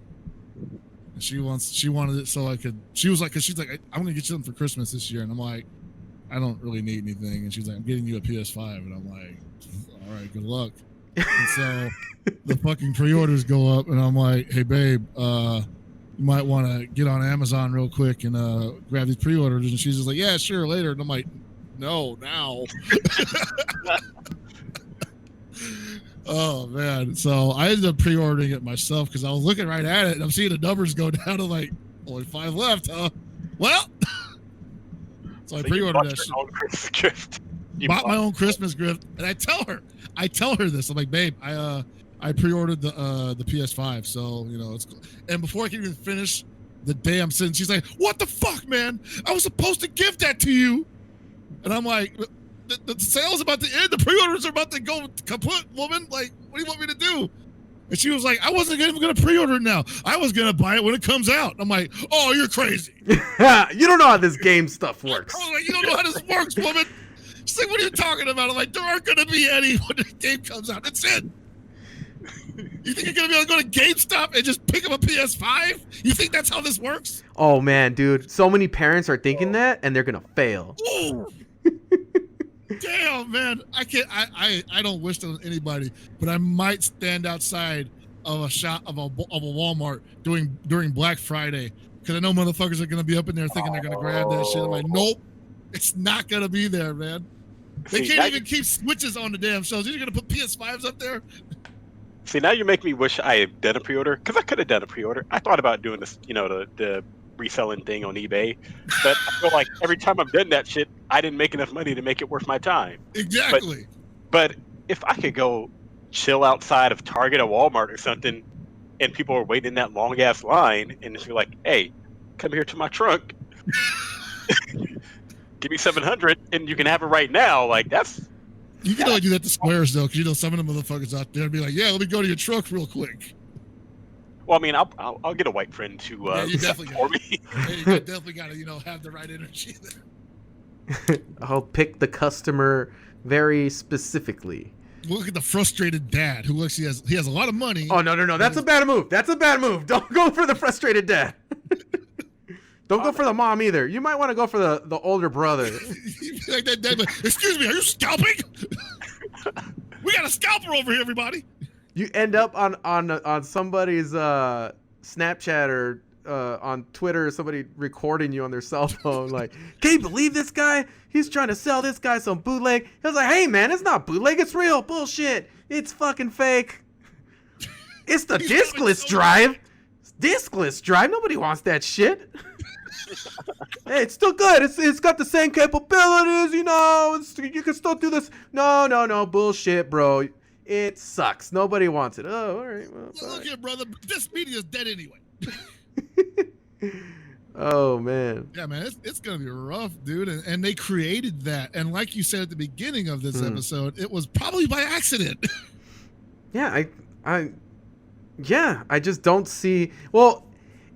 And she wanted it so I could... She was like, because she's like, I'm going to get you something for Christmas this year. And I'm like, I don't really need anything. And she's like, I'm getting you a PS5. And I'm like, all right, good luck. And so the fucking pre-orders go up, and I'm like, hey, babe, you might want to get on Amazon real quick and grab these pre-orders. And she's just like, yeah, sure, later. And I'm like, no, now. Oh, man. So I ended up pre-ordering it myself because I was looking right at it, and I'm seeing the numbers go down to like, only 5 left, huh? Well, so I pre-ordered that shit. Bought my own Christmas gift, and I tell her this. I'm like, babe, I pre-ordered the PS5, so it's cool. And before I can even finish the day I'm sitting, she's like, what the fuck, man? I was supposed to give that to you. And I'm like, the sale's about to end. The pre-orders are about to go kaput, woman. Like, what do you want me to do? And she was like, I wasn't even going to pre-order it now. I was going to buy it when it comes out. I'm like, oh, you're crazy. You don't know how this game stuff works. I was like, you don't know how this works, woman. She's like, what are you talking about? I'm like, there aren't going to be any when the game comes out. That's it. You think you're going to be able to go to GameStop and just pick up a PS5? You think that's how this works? Oh, man, dude. So many parents are thinking that, and they're going to fail. Ooh. Damn, man. I can't. I don't wish that on anybody, but I might stand outside of a shop of a Walmart during Black Friday because I know motherfuckers are going to be up in there thinking they're going to grab that shit. I'm like, nope. It's not gonna be there, man. They can't even keep Switches on the damn shows. You're gonna put PS5s up there? See, now you make me wish I had done a pre-order, because I could have done a pre-order. I thought about doing this, the reselling thing on eBay, but I feel like every time I've done that shit, I didn't make enough money to make it worth my time. Exactly. But if I could go chill outside of Target or Walmart or something, and people are waiting in that long ass line, and just be like, "Hey, come here to my trunk, give me $700, and you can have it right now." Like that's. You can only do that to squares though, because some of them motherfuckers out there be like, "Yeah, let me go to your trunk real quick." Well, I mean, I'll get a white friend to you definitely for me. You definitely got to have the right energy there. I'll pick the customer very specifically. Look at the frustrated dad who looks he has a lot of money. Oh no, that's a bad move. That's a bad move. Don't go for the frustrated dad. Don't go for the mom either. You might want to go for the older brother. Like that dad, excuse me, are you scalping? We got a scalper over here, everybody. You end up on somebody's Snapchat or on Twitter, somebody recording you on their cell phone, like, can you believe this guy? He's trying to sell this guy some bootleg. He was like, hey man, it's not bootleg, it's real. Bullshit. It's fucking fake. It's the discless drive. Discless drive. Nobody wants that shit. Hey, it's still good. It's got the same capabilities, you can still do this. No, bullshit, bro. It sucks. Nobody wants it. Oh, all right. Well, look here, brother. This media is dead anyway. Oh man. Yeah, man, it's gonna be rough, dude. And they created that, and like you said at the beginning of this episode, it was probably by accident. Yeah, I just don't see. Well,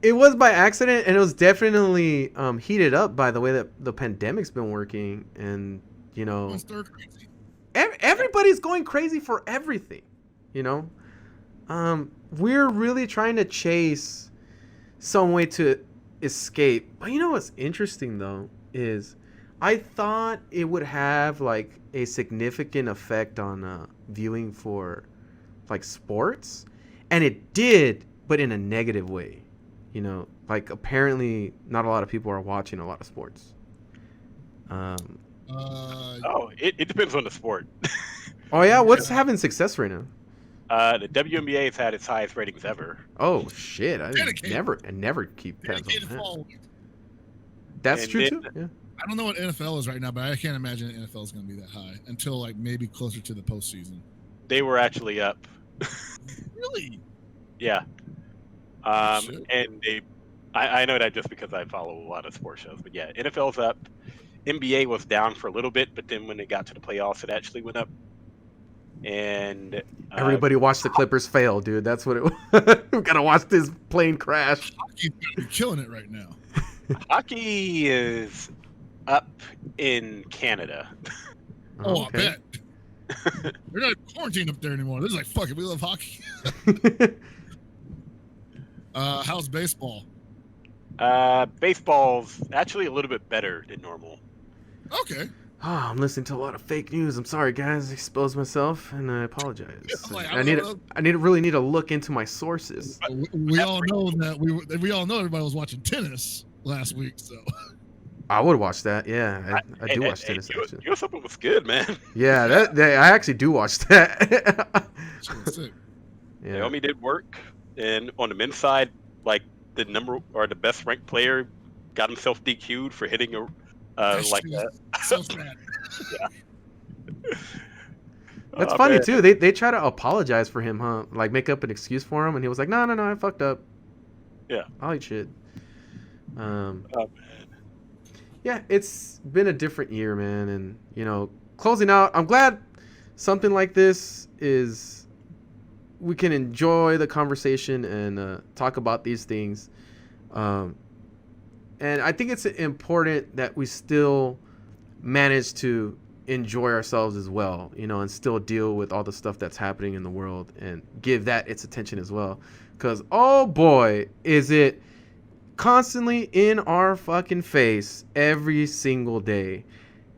it was by accident, and it was definitely heated up by the way that the pandemic's been working, and everybody's going crazy for everything. We're really trying to chase some way to escape. But you know what's interesting though is I thought it would have like a significant effect on viewing for like sports, and it did, but in a negative way. Like apparently not a lot of people are watching a lot of sports. It depends on the sport. Oh yeah, what's having success right now? The WNBA has had its highest ratings ever. Oh shit! I never keep tabs on that. That's and true then, too. Yeah. I don't know what NFL is right now, but I can't imagine the NFL is going to be that high until like maybe closer to the postseason. They were actually up. Really? Yeah. And I know that just because I follow a lot of sports shows, but yeah, NFL's up. NBA was down for a little bit, but then when it got to the playoffs, it actually went up. And everybody watched the Clippers fail, dude. That's what it was. We gotta watch this plane crash. Hockey's killing it right now. Hockey is up in Canada. Oh, okay. I bet. They're not quarantined up there anymore. They're just like, fuck it, we love hockey. How's baseball? Baseball's actually a little bit better than normal. Okay. Oh, I'm listening to a lot of fake news. I'm sorry, guys. I exposed myself, and I apologize. I really need to look into my sources. We all know that we all know everybody was watching tennis last week, so I would watch that. Yeah, I do watch tennis. Actually, US Open was good, man. Yeah, I actually do watch that. Yeah. Naomi did work, and on the men's side, like the best ranked player got himself DQ'd for hitting a. Like that. So sad. Yeah. That's funny too. They try to apologize for him, huh? Like make up an excuse for him, and he was like, "No, I fucked up. Yeah, I'll eat shit." Man. Yeah, it's been a different year, man, and closing out. I'm glad something like this is. We can enjoy the conversation and talk about these things. And I think it's important that we still manage to enjoy ourselves as well, and still deal with all the stuff that's happening in the world and give that its attention as well. Because, oh boy, is it constantly in our fucking face every single day.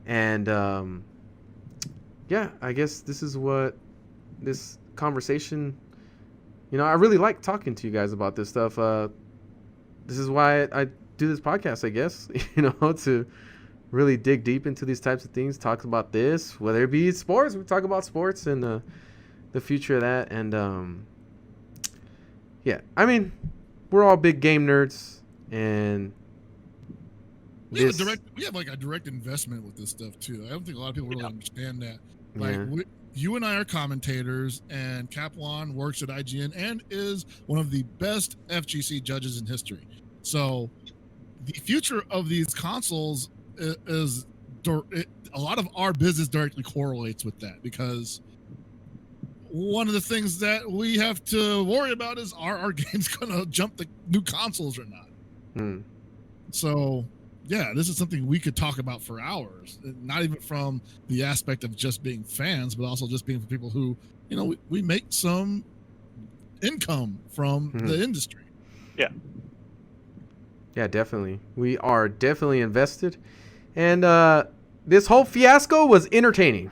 And, yeah, I guess this is what this conversation, I really like talking to you guys about this stuff. This is why I do this podcast, I guess, to really dig deep into these types of things, talk about this, whether it be sports, we talk about sports and the future of that. And yeah, I mean, we're all big game nerds, and we have like a direct investment with this stuff too. I don't think a lot of people really understand that. Like you and I are commentators, and Kapwan works at IGN and is one of the best FGC judges in history. So the future of these consoles is a lot of our business directly correlates with that, because one of the things that we have to worry about is are our games going to jump the new consoles or not? So yeah, this is something we could talk about for hours, not even from the aspect of just being fans, but also just being for people who, you know, we make some income from the industry. Yeah, definitely. We are definitely invested. And this whole fiasco was entertaining.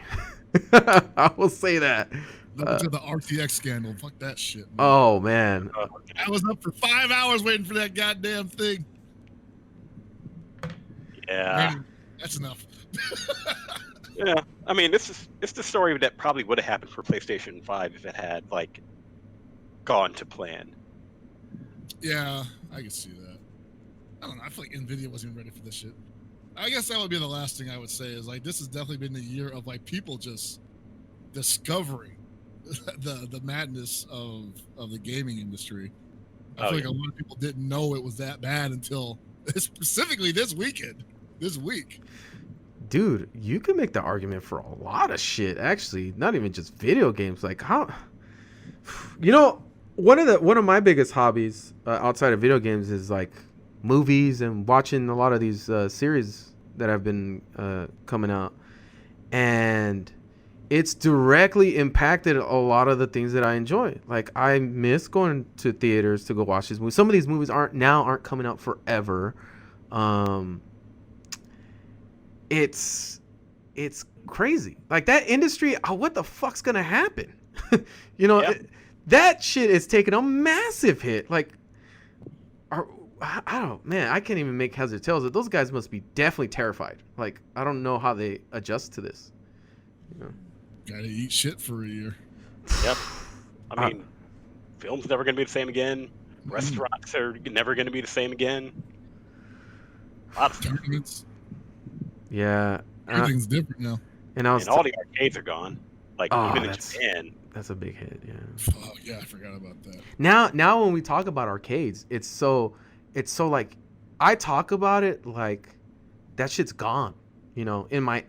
I will say that. Look to the RTX scandal. Fuck that shit, man. Oh, man. I was up for 5 hours waiting for that goddamn thing. Yeah. Man, that's enough. Yeah. I mean, it's the story that probably would have happened for PlayStation 5 if it had, like, gone to plan. Yeah, I can see that. I don't know. I feel like NVIDIA wasn't even ready for this shit. I guess that would be the last thing I would say is, like, this has definitely been the year of, like, people just discovering the madness of the gaming industry. I feel like a lot of people didn't know it was that bad until specifically this week. Dude, you can make the argument for a lot of shit, actually. Not even just video games. Like, how... You know, one of my biggest hobbies outside of video games is, like, movies and watching a lot of these series that have been coming out. And it's directly impacted a lot of the things that I enjoy. Like, I miss going to theaters to go watch these movies. Some of these movies aren't coming out forever. It's crazy. Like, that industry, what the fuck's gonna happen? You know, that shit is taking a massive hit. Like, I don't, man, I can't even make heads or tails. Those guys must be definitely terrified. Like, I don't know how they adjust to this. You know? Gotta eat shit for a year. Yep. I mean, film's never gonna be the same again. Restaurants are never gonna be the same again. A lot of stuff. Yeah. Everything's different now. And all the arcades are gone. Like, even in Japan. That's a big hit, yeah. Oh, yeah, I forgot about that. Now when we talk about arcades, it's so like, I talk about it like that shit's gone. You know, in my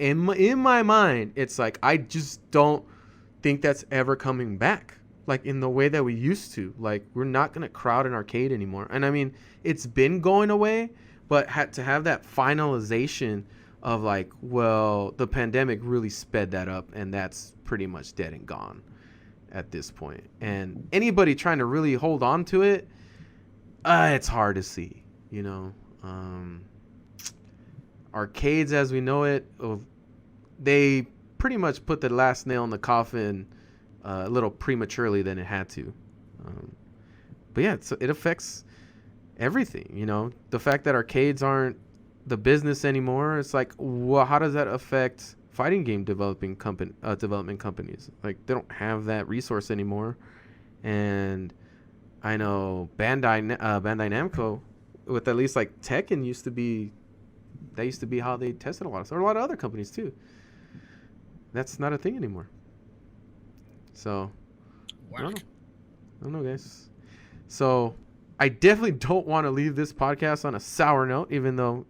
mind, it's like, I just don't think that's ever coming back. Like, in the way that we used to. Like, we're not gonna crowd an arcade anymore. And I mean, it's been going away, but to have that finalization of, like, well, the pandemic really sped that up, and that's pretty much dead and gone at this point. And anybody trying to really hold on to it, it's hard to see, you know. Arcades as we know it, they pretty much put the last nail in the coffin a little prematurely than it had to. But yeah, it affects everything, you know. The fact that arcades aren't the business anymore, it's like, well, how does that affect fighting game development companies? Like, they don't have that resource anymore. And I know Bandai Namco, with at least, like, Tekken used to be how they tested a lot of stuff. Or a lot of other companies too. That's not a thing anymore. So, I don't know, guys. So, I definitely don't want to leave this podcast on a sour note, even though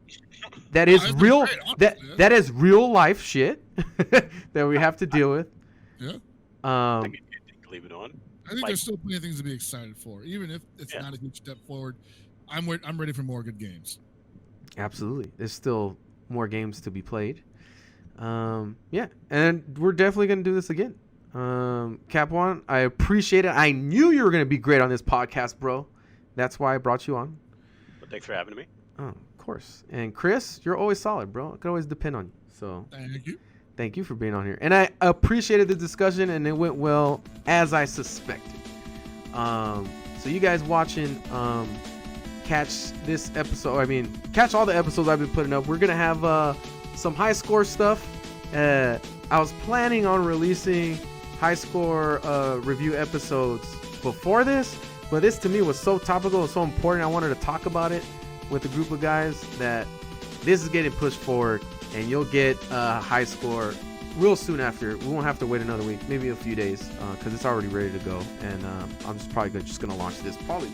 that is real. That is real life shit that we have to deal with. Yeah. I think leave it on. I think there's still plenty of things to be excited for, even if it's not a huge step forward. I'm ready for more good games. Absolutely. There's still more games to be played. Yeah, and we're definitely going to do this again. Kapwan, I appreciate it. I knew you were going to be great on this podcast, bro. That's why I brought you on. Well, thanks for having me. Oh, of course. And Chris, you're always solid, bro. I can always depend on you. So thank you for being on here. And I appreciated the discussion, and it went well as I suspected. So you guys watching, catch this episode. I mean, catch all the episodes I've been putting up. We're going to have some high score stuff. I was planning on releasing high score review episodes before this, but this to me was so topical and so important. I wanted to talk about it with a group of guys that this is getting pushed forward, and you'll get a high score real soon after. We won't have to wait another week, maybe a few days, because it's already ready to go. And I'm just probably just gonna launch this. Probably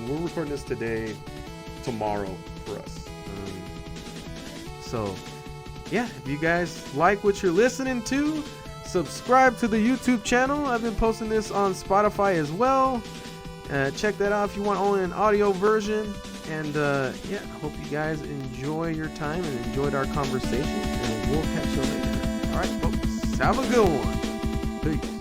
we're recording this today, tomorrow for us. So yeah, if you guys like what you're listening to, subscribe to the YouTube channel. I've been posting this on Spotify as well. Check that out if you want only an audio version. And yeah, I hope you guys enjoy your time and enjoyed our conversation. And we'll catch you later. All right, folks, have a good one. Peace.